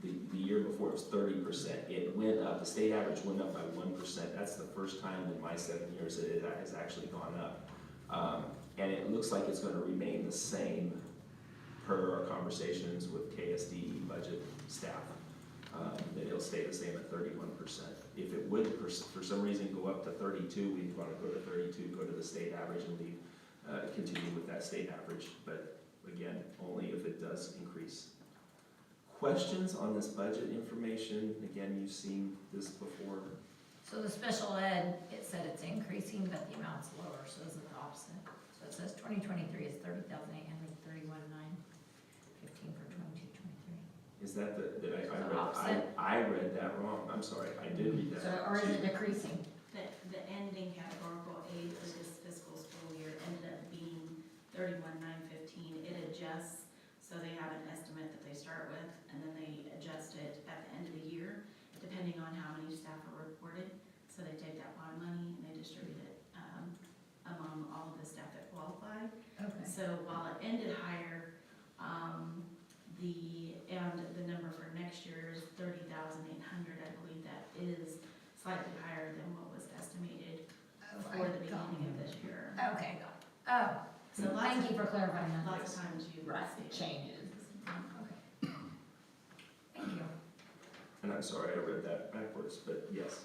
the year before it was 30%. It went up, the state average went up by 1%. That's the first time in my 7 years that it has actually gone up. And it looks like it's gonna remain the same per our conversations with KSDE budget staff, that it'll stay the same at 31%. If it would, for some reason, go up to 32, we'd want to go to 32, go to the state average and leave, continue with that state average. But again, only if it does increase. Questions on this budget information? Again, you've seen this before. So the special ed, it said it's increasing, but the amount's lower, so is it the opposite? So it says 2023 is 30,831,915 for 22-23. Is that The opposite? I read that wrong. I'm sorry, I did read that So, wrong. or is it decreasing? The ending categorical aid for this fiscal school year ended up being 31,915. It adjusts, so they have an estimate that they start with, and then they adjust it at the end of the year, depending on how many staff are reported. So they take that pot of money and they distribute it among all of the staff that qualify. Okay. So while it ended higher, the number for next year is 30,800. I believe that is slightly higher than what was estimated for the beginning of this year. Okay, got it. Oh, So so thank you for clarifying that. Lots of times you Right, see it changes. Okay. Thank you. And I'm sorry, I read that backwards, but yes.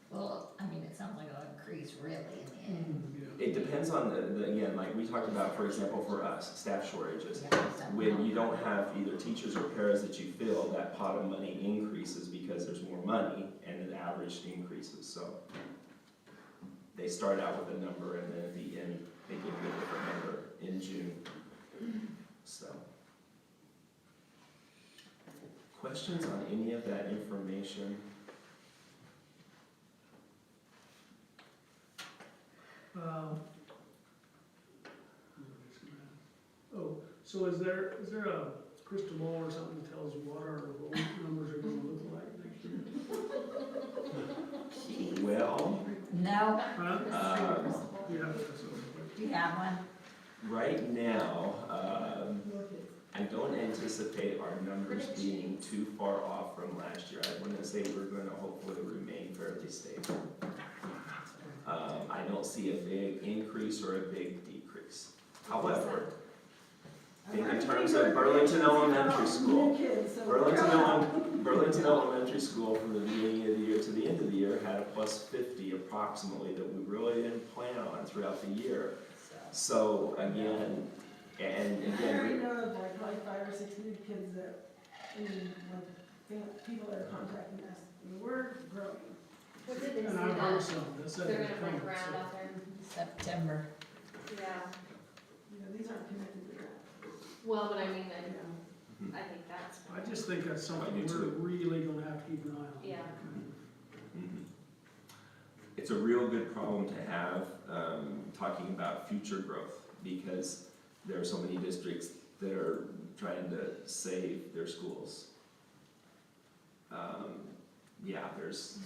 Well, I mean, it sounds like it'll increase really in the end. It depends on again, like we talked about, for example, for us, staff shortages. Yeah, so- When you don't have either teachers or paras that you fill, that pot of money increases because there's more money and the average increases, so. They start out with a number and then at the end, they give you a different number in June, so. Questions on any of that information? Oh, so is there a crystal ball or something that tells you what our road numbers are gonna look like next year? Well, No, Huh? Yeah, that's do you have one? right now, I don't anticipate our numbers being too far off from last year. I wouldn't say we're gonna hopefully remain fairly stable. I don't see a big increase or a big decrease. However, in terms of Burlington Elementary School, Burlington Elementary School from the beginning of the year to the end of the year had a +50 approximately that we really didn't plan on throughout the year. So again, and I already again, know of like probably 5 or 6 new kids that, I mean, like, people that are contacting us, I mean, we're growing. What did they say And I've heard that some that said they're they're gonna coming, break ground so. out there? September. Yeah, You know, these aren't connected to that. well, but I mean, Yeah. I think that's. I just think that's something I do we're too. really gonna have to keep an eye on. Yeah. mhm. It's a real good problem to have, talking about future growth, because there are so many districts that are trying to save their schools. Yeah, there's,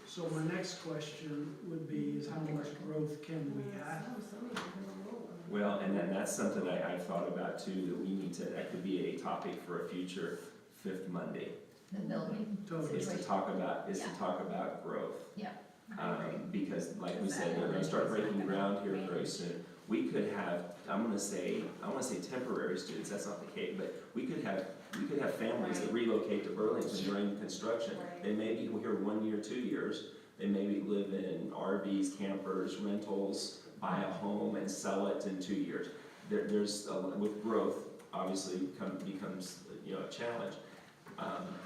So my next question would be is how much growth can we have? Some of them are low. well, and then that's something I've thought about too, that we need to, that could be a topic for a future fifth Monday, The building. Totally. is to talk about growth. Because like we said, they're gonna start breaking ground here very soon. We could have, I wanna say temporary students, that's not the case, but we could have families that relocate to Burlington during construction. Right. They may be here 1 year, 2 years, they maybe live in RVs, campers, rentals, buy a home and sell it in 2 years. There's, with growth, obviously becomes, a challenge.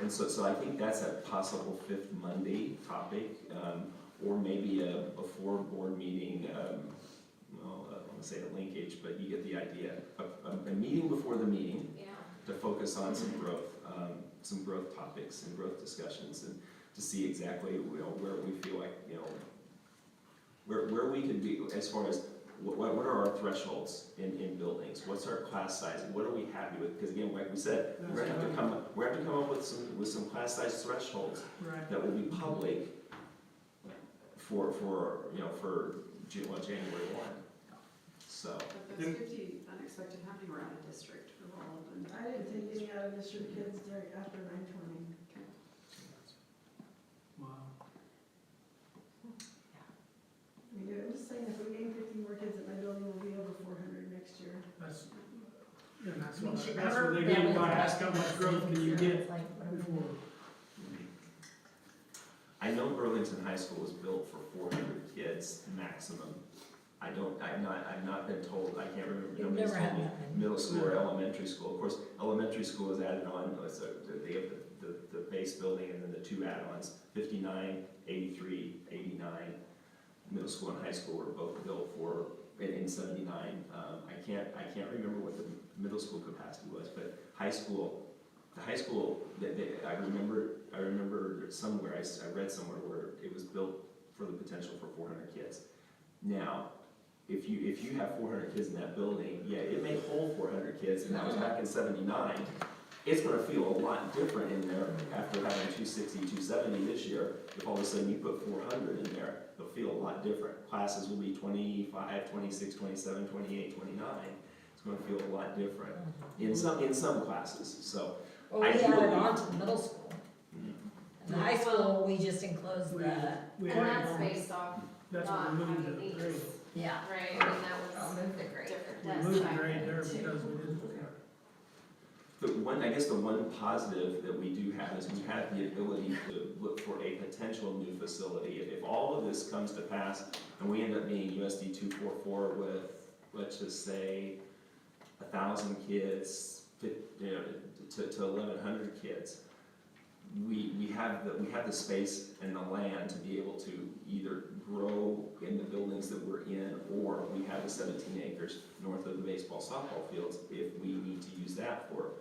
And so I think that's a possible fifth Monday topic, or maybe a before board meeting, I don't wanna say a linkage, but you get the idea. A meeting before the meeting Yeah. to focus on some growth topics and growth discussions, and to see exactly, where we feel like, where we could be as far as what are our thresholds in buildings? What's our class size? What are we happy with? Because again, like we said, we're gonna have to come up with some class size thresholds Right. that will be public for January 1. So, But there's 50 unexpected happening around the district for all of them. I didn't take any out of district kids during, after 9/20. Wow. I mean, I'm just saying, if we gain 50 more kids at my building, we'll be over 400 next year. That's, and that's I mean, what, should that's never what they be mean able by to ask how much growth can you get It's like, what are we before. doing? I know Burlington High School was built for 400 kids maximum. I've not been told, I can't remember, You've nobody's never told had me, that. middle school or elementary school. Of course, elementary school is added on, so they have the base building and then the 2 add-ons, 59, 83, 89. Middle school and high school were both built for, in 79. I can't remember what the middle school capacity was, but the high school, I remember somewhere, I read somewhere where it was built for the potential for 400 kids. Now, if you have 400 kids in that building, yeah, it may hold 400 kids, and that was back in 79. It's gonna feel a lot different in there after having 260, 270 this year. If all of a sudden you put 400 in there, it'll feel a lot different. Classes will be 25, 26, 27, 28, 29. It's gonna feel a lot different in some classes, so. Well, we I do added believe- on to the middle school. In the high school, we just enclosed the, We And had- that's based off That's not what we moved having the grade. needs, yeah. right? I mean, that I'll was move the grade. different We desks moved the back grade then there too. because we didn't. I guess the one positive that we do have is we have the ability to look for a potential new facility. If all of this comes to pass and we end up being USD 244 with, let's just say, 1,000 kids, to 1,100 kids, we have the space and the land to be able to either grow in the buildings that we're in, or we have the 17 acres north of the baseball softball fields if we need to use that for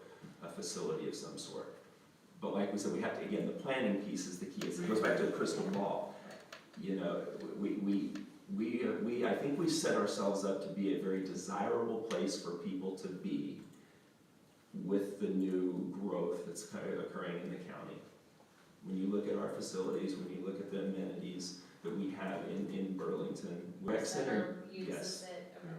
a facility of some sort. But like we said, we have to, again, the planning piece is the key. It goes back to the crystal ball. We I think we set ourselves up to be a very desirable place for people to be with the new growth that's kind of occurring in the county. When you look at our facilities, when you look at the amenities that we have in Burlington, rec center, Uses yes. it, okay.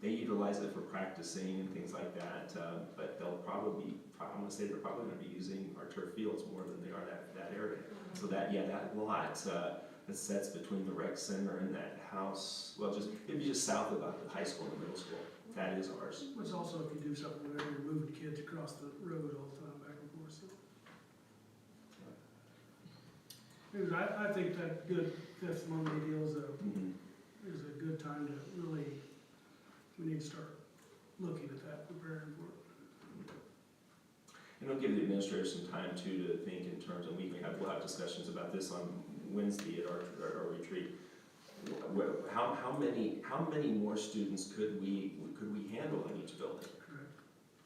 They utilize it for practicing and things like that, but they'll probably, I'm gonna say they're probably gonna be using our turf fields more than they are that area. So that, yeah, that lot, that sets between the rec center and that house, well, it'd be just south of the high school and the middle school. That is ours. Which also, if you do something where you're moving kids across the road all the time, back and forth, so. Anyways, I think that good fifth Monday deal is a good time to really, we need to start looking at that, preparing for it. And it'll give the administrators some time too to think in terms of, we'll have discussions about this on Wednesday at our retreat. How many more students could we handle in each building? Correct.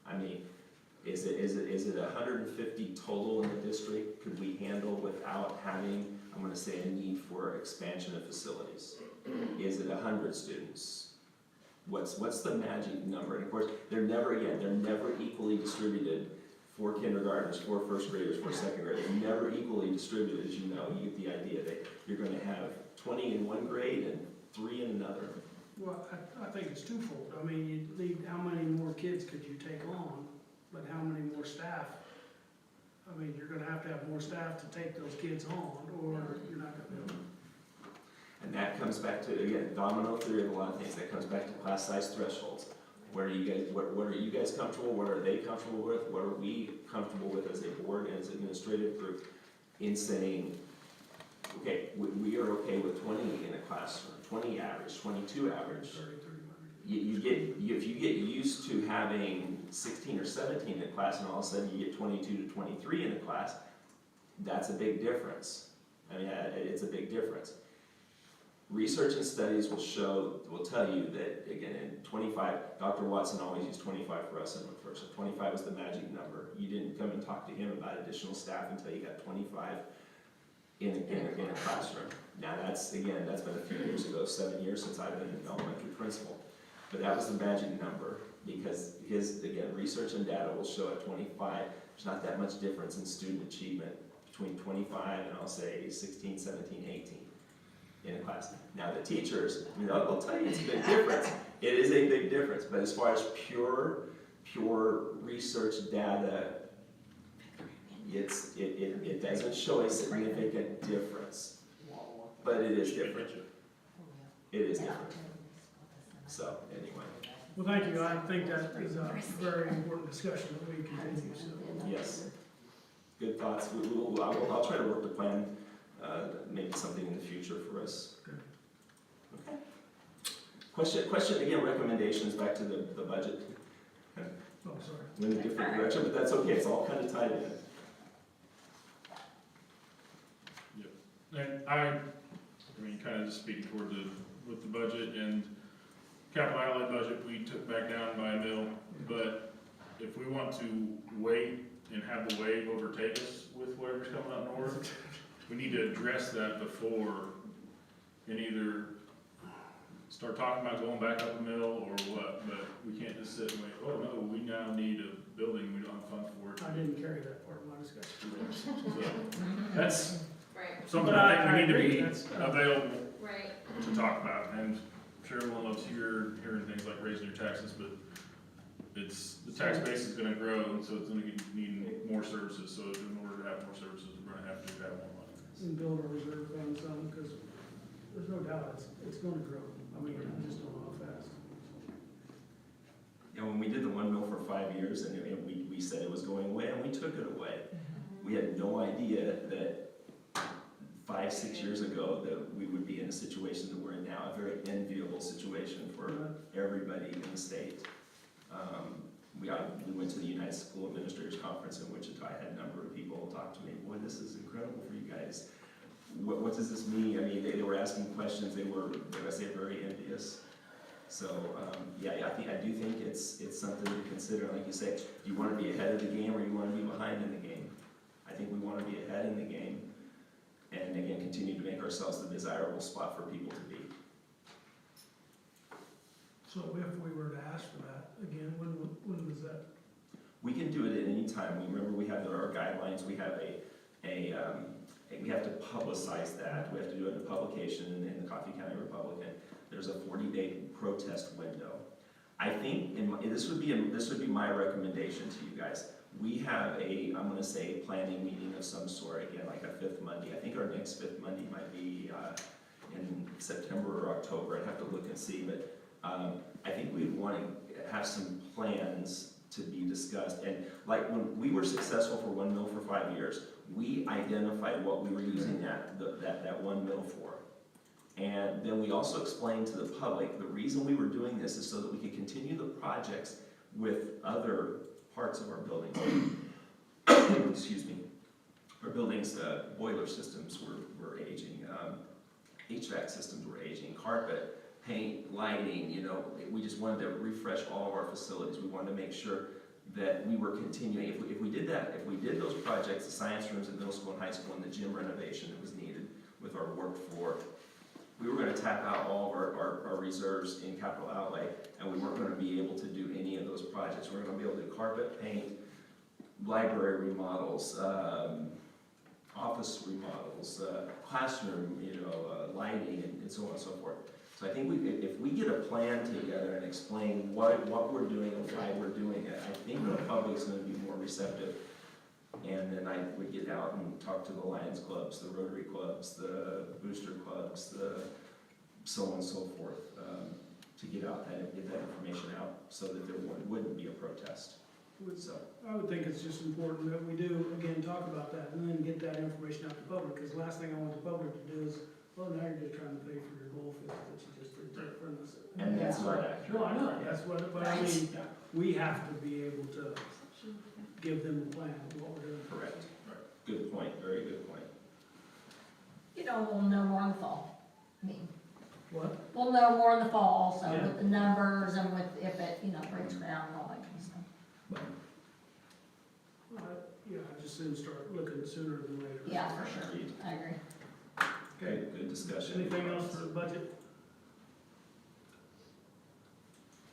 I mean, is it 150 total in the district? Could we handle without having, I'm gonna say, a need for expansion of facilities? Is it 100 students? What's the magic number? And of course, they're never equally distributed. 4 kindergartners, 4 first graders, 4 second graders, never equally distributed, as you know. You get the idea that you're gonna have 20 in one grade and 3 in another. Well, I think it's twofold. I mean, you need, how many more kids could you take on, but how many more staff? I mean, you're gonna have more staff to take those kids on, or you're not gonna be able to. And that comes back to, again, domino theory of a lot of things. That comes back to class size thresholds. What are you guys comfortable? What are they comfortable with? What are we comfortable with as a board and as an administrative group in saying, okay, we are okay with 20 in a classroom, 20 average, 22 average. If you get used to having 16 or 17 in a class and all of a sudden you get 22 to 23 in a class, that's a big difference. I mean, it's a big difference. Research and studies will tell you that, again, in 25, Dr. Watson always used 25 for us in McPherson. 25 was the magic number. You didn't come and talk to him about additional staff until you got 25 in a classroom. Now that's been a few years ago, 7 years since I've been an elementary principal. But that was the magic number because research and data will show at 25, there's not that much difference in student achievement between 25 and I'll say 16, 17, 18. In a class. Now the teachers, I'll tell you it's a big difference. It is a big difference, but as far as pure research data, it doesn't show a significant difference, but it is different. It is different. So anyway. Well, thank you. I think that is a very important discussion that we continue, so. Yes. Good thoughts. I'll try to work the plan. Maybe something in the future for us. Okay. Question again, recommendations back to the budget. Oh, sorry. In a different direction, but that's okay, it's all kind of tied in. Yep. And I mean, kind of just speaking toward with the budget and capital outlay budget, we took back down by $1 million, but if we want to wait and have the wave overtake us with whatever's coming up north, we need to address that before and either start talking about going back up $1 million or what, but we can't just sit and wait, oh no, we now need a building, we don't have funds for it. I didn't carry that part of my discussion. So, that's Right, something I think we need to agree. be That's, available right. to talk about, and sure everyone loves hearing things like raising your taxes, but the tax base is gonna grow, and so it's gonna need more services, so in order to have more services, we're gonna have to have more money. and build a reserve fund some, because there's no doubt it's gonna grow. I mean, I just don't know how fast. Yeah, when we did the 1 mil for 5 years, and we said it was going away, and we took it away. We had no idea that 5, 6 years ago that we would be in a situation that we're in now, a very enviable situation for everybody in the state. We went to the United School Administrators Conference in Wichita. I had a number of people talk to me, boy, this is incredible for you guys. What does this mean? I mean, they were asking questions, they were very envious. So, I do think it's something to consider. Like you say, do you want to be ahead of the game or do you want to be behind in the game? I think we want to be ahead in the game and again, continue to make ourselves the desirable spot for people to be. So if we were to ask for that, again, when was that? We can do it at any time. Remember, we have our guidelines, we have we have to publicize that. We have to do it in a publication in the Coffee County Republican. There's a 40-day protest window. I think, this would be my recommendation to you guys. We have I'm gonna say, a planning meeting of some sort, again, like a fifth Monday. I think our next fifth Monday might be in September or October. I'd have to look and see, but I think we'd want to have some plans to be discussed. And like when we were successful for 1 mil for 5 years, we identified what we were using that 1 mil for. And then we also explained to the public, the reason we were doing this is so that we could continue the projects with other parts of our building. Excuse me. Our buildings, boiler systems were aging, HVAC systems were aging, carpet, paint, lighting, you know, we just wanted to refresh all of our facilities. We wanted to make sure that we were continuing. If we did that, if we did those projects, the science rooms at middle school and high school, and the gym renovation that was needed with our work floor, we were going to tap out all of our reserves in capital outlay, and we weren't going to be able to do any of those projects. We were going to be able to do carpet, paint, library remodels, office remodels, classroom, lighting, and so on and so forth. So I think if we get a plan together and explain what we're doing and why we're doing it, I think the public's going to be more receptive. And then I would get out and talk to the Lions clubs, the Rotary clubs, the booster clubs, the so on and so forth, to get that information out so that there wouldn't be a protest. So I would think it's just important that we do, again, talk about that and then get that information out to the public, because the last thing I want the public to do is, well, now you're just trying to pay for your goal field that you just did for us. And that's not accurate. No, I know, that's what, but I mean, we have to be able to give them a plan of what we're doing. correct. Good point. Very good point. We'll know more in the fall. I mean, What? we'll know more in the fall, so Yeah. with the numbers and with, if it, breaks down and all that kind of stuff. Yeah, I just soon start looking sooner than later. Yeah, for sure. Agreed. I agree. Okay, good discussion. Anything else for the budget?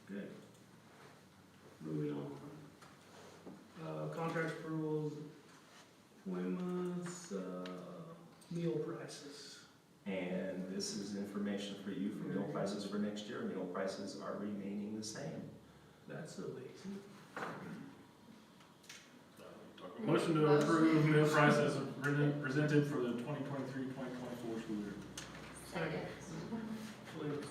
Good. Moving on. Contract approvals, appointments, meal prices. And this is information for you for meal prices for next year. Meal prices are remaining the same. That's so lazy. Motion to approve meal prices presented for the 2023-2024 school year. Second. Please.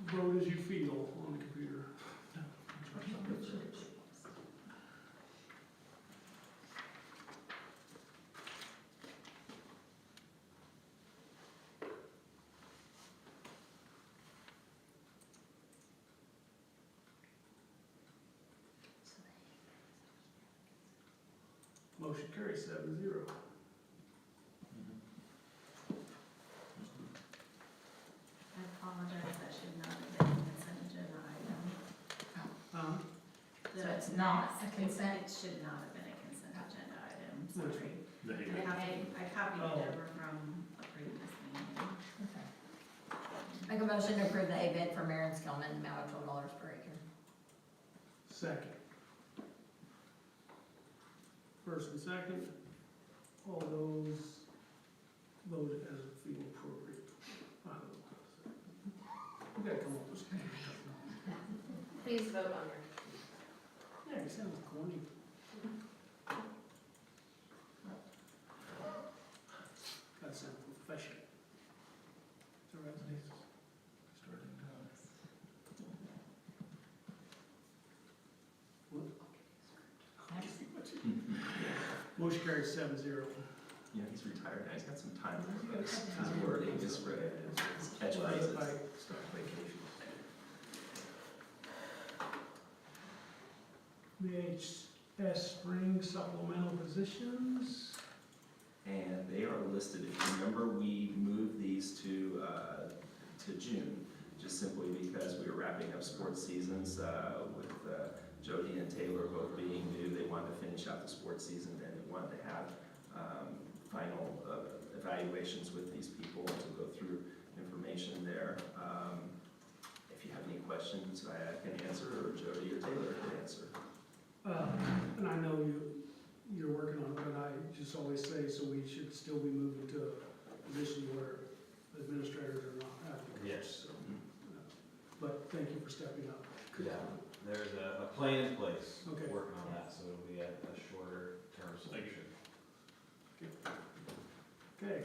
Vote as you feel on the computer. Motion carries 7-0. I apologize, that should not have been a consent agenda item. So it's not a consent? It should not have been a consent agenda item, Which sorry. The hay. I copied Oh. it over from a previous meeting. Okay. Make a motion to approve the hay bid for Marion Skillman, amount of $12 per acre. Second. First and second, all those voted as feel appropriate. I don't know how to say it. We gotta come up with something. Please vote on your. Yeah, it sounds corny. That sounds professional. It's all right, Denise. Starting Motion carries 7-0. Yeah, he's retired now. He's got some time. His wording is for catchphrases. Start vacation. VHS spring supplemental positions. And they are listed. If you remember, we moved these to June, just simply because we were wrapping up sports seasons with Jody and Taylor both being new. They wanted to finish out the sports season, and they wanted to have final evaluations with these people to go through information information there. If you have any questions, I can answer, or Jody or Taylor can answer. And I know you're working on it, but I just always say, so we should still be moving to a position where administrators are not having to coach, Yes. so. But thank you for stepping up. Yeah, there's a plan in place, Okay. working on that, so it'll be a shorter term solution. Okay.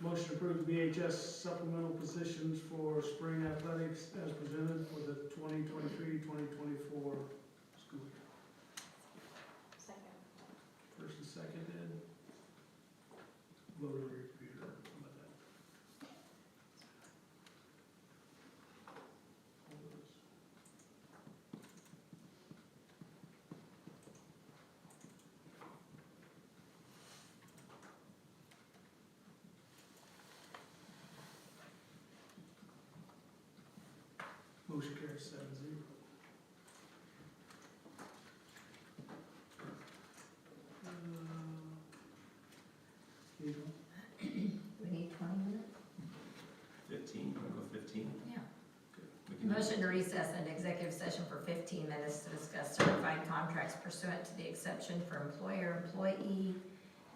Motion to approve BHS supplemental positions for spring athletics as presented for the 2023-2024 school year. Second. First and seconded. Vote on your computer. How about that? Motion carries 7-0. Here you go. We need 20 minutes? 15, wanna go 15? Yeah. We can do- Motion to recess into executive session for 15 minutes to discuss certified contracts pursuant to the exception for employer-employee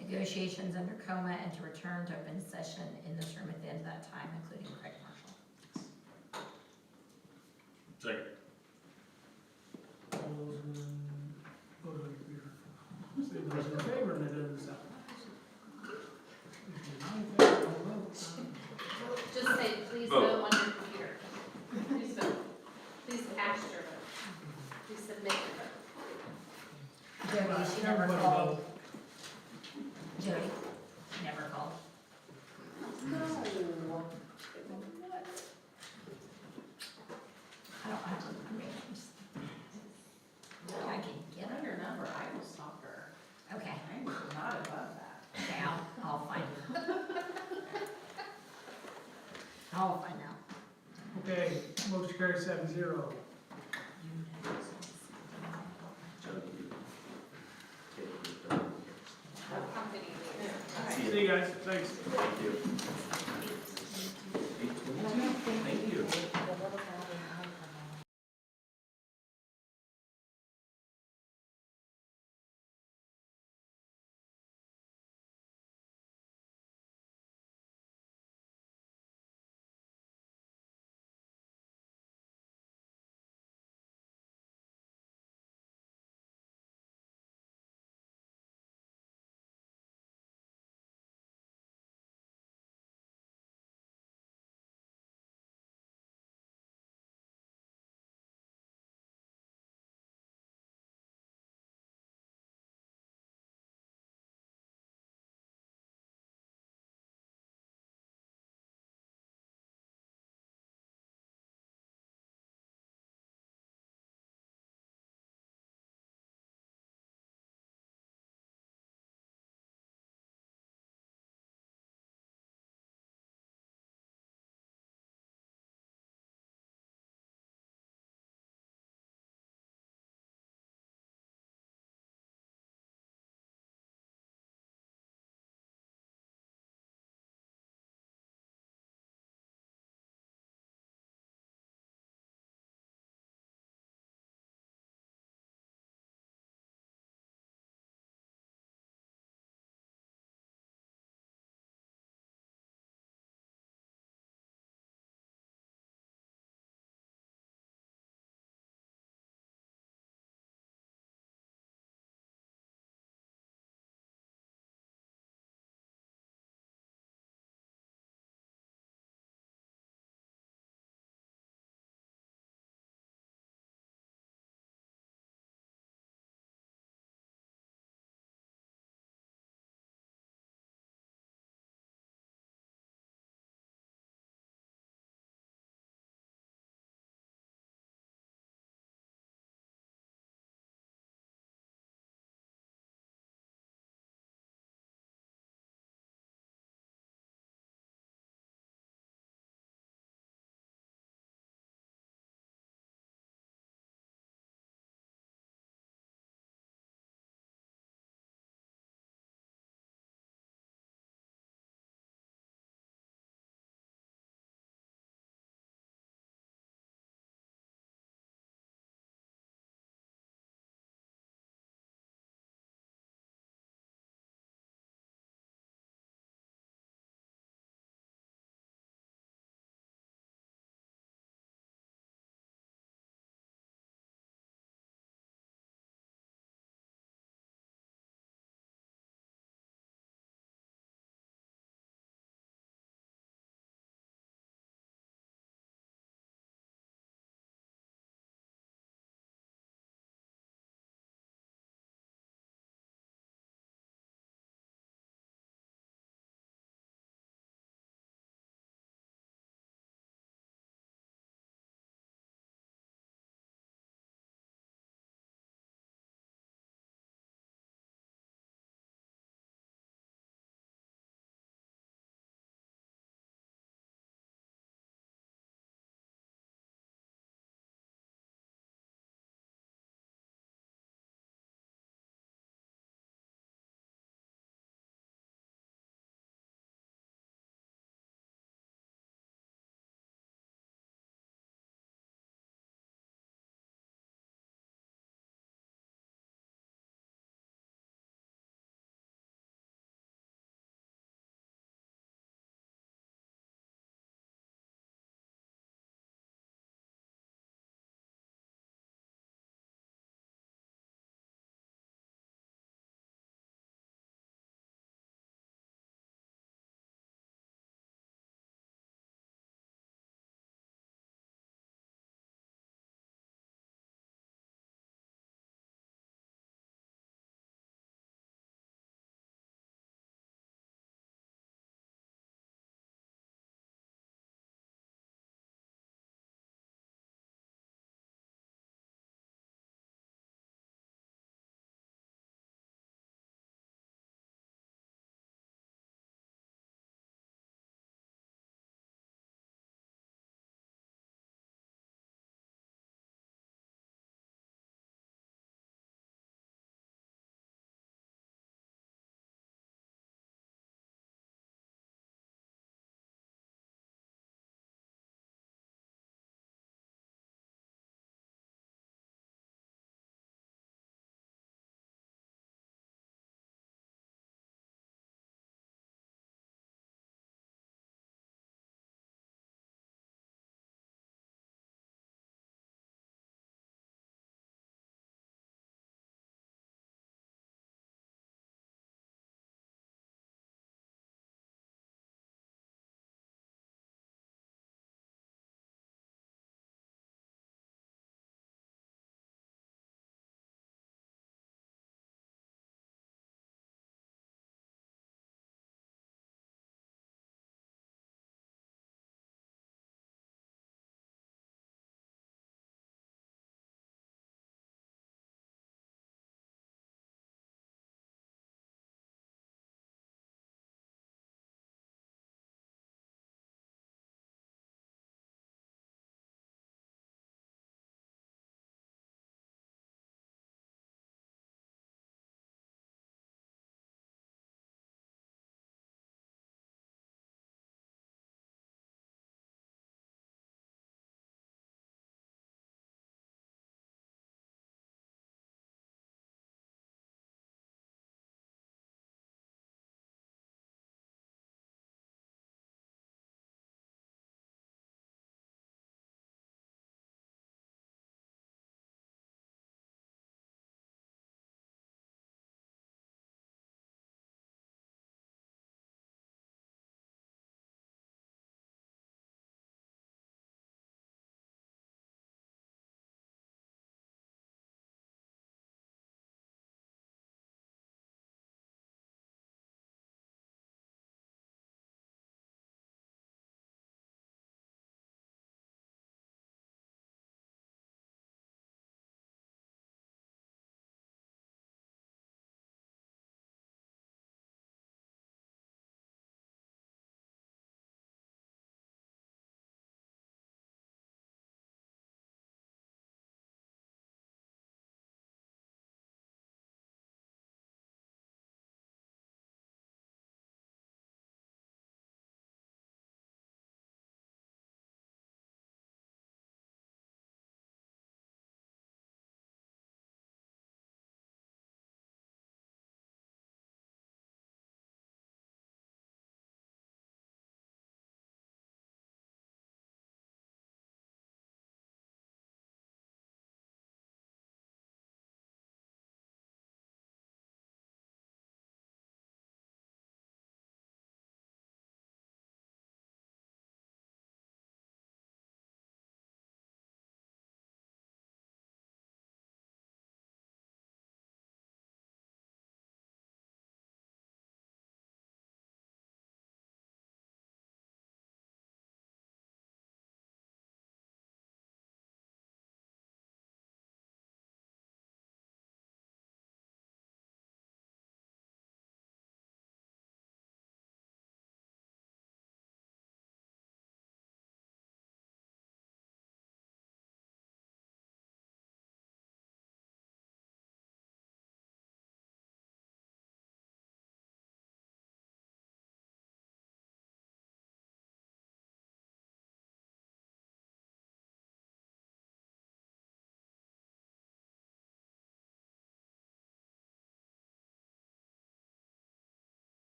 negotiations under coma, and to return to open session in this room at the end of that time, including Craig Marshall. Second. All those in, vote on your computer. Say those in favor, and it doesn't sound. If you're not in favor, don't vote. Just say, please Vote. vote on your computer. Please vote. Please cast your vote. Please submit your vote. Jody, she never Everybody called. vote. Jody, never called. No. I don't have to, I mean, I can get Get her. her number, I will stalk her. Okay, I'm not above that. okay, I'll find her. I'll find out. Okay, motion carries 7-0. Jody. Taylor. Company leader. See you guys, thanks. Thank you. 8:22, thank you.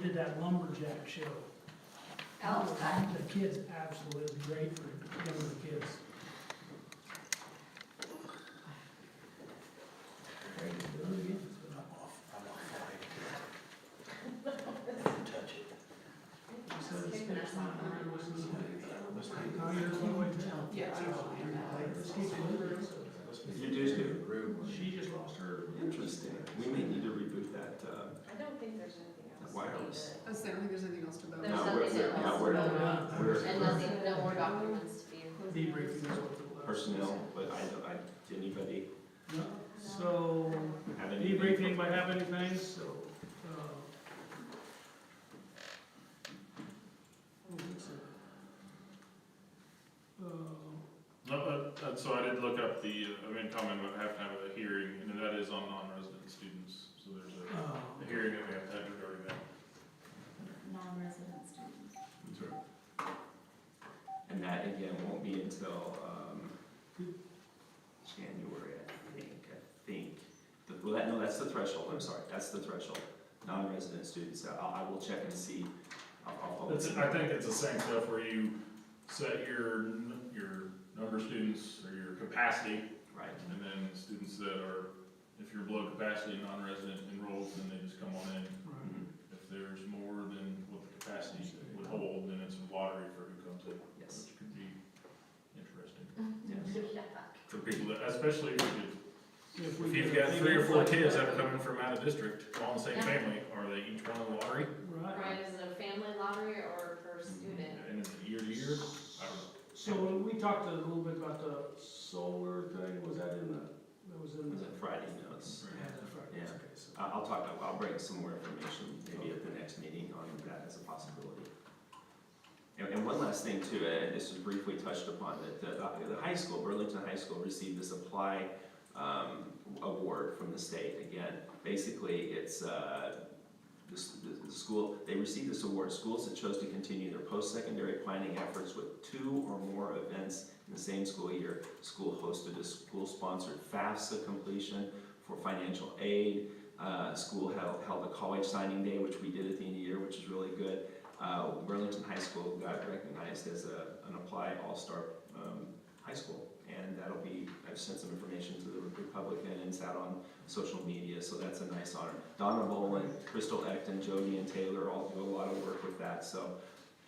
did that lumberjack show. Oh, okay. The kids absolutely great for younger kids. There you go, do it again. So it's Kicking us off. Now you're all the way down. Yeah, I don't know. This keeps moving. You do too? She just lost her. Interesting. We may need to reboot that, I don't think there's anything else. wireless. I was saying, I don't think there's anything else to vote There's on. No, we're- nothing we're- else yeah, we're- to vote on. we're- And nothing, no more documents to be included. Debriefing is what the. Personnel, but did anybody No. So, have any? debriefing, anybody have anything, so, I don't think so. No, so I did look up the, I made a comment about have to have a hearing, and that is on non-resident students, so there's a hearing that we have to have regarding that. Non-resident students. That's right. And that again won't be until, January, I think. No, that's the threshold, I'm sorry, that's the threshold. Non-resident students, I will check and see. I'll I think it's the same stuff where you set your number of students or your capacity, Right. and then students that are, if you're below capacity, non-resident enrolled, then they just come on in. Mhm. If there's more than what the capacity would hold, then it's a lottery for who comes in, Yes. which could be interesting. Yes. For People people, that, especially If if you've got 3 or 4 kids that are coming from out of district, all in the same Yeah. family, are they each one in the lottery? Right. Right, is it a family lottery or per student? And is it year to year? I don't know. So when we talked a little bit about the solar thing, was that in the, that was in was the? it Friday notes? Yeah, that's right. Yeah. Okay, so- I'll bring some more information maybe at the next meeting on that as a possibility. And one last thing too, and this was briefly touched upon, that the high school, Burlington High School received this Apply award from the state. Again, basically it's the school, they received this award, schools that chose to continue their post-secondary planning efforts with 2 or more events in the same school year. School hosted a school-sponsored FAFSA completion for financial aid. School held a college signing day, which we did at the end of the year, which is really good. Burlington High School got recognized as an Apply All-Star high school, and that'll be, I've sent some information to the Republican and it's out on social media, so that's a nice honor. Donna Boland, Crystal Ecton, Jody and Taylor all do a lot of work with that, so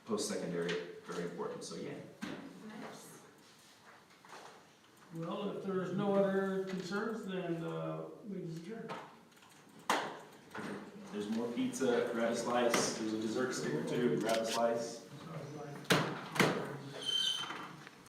post-secondary, very important, so yeah. Nice. Well, if there's no other concerns, then, meeting's adjourned. There's more pizza, grab a slice, there's a dessert stick or two, grab a slice.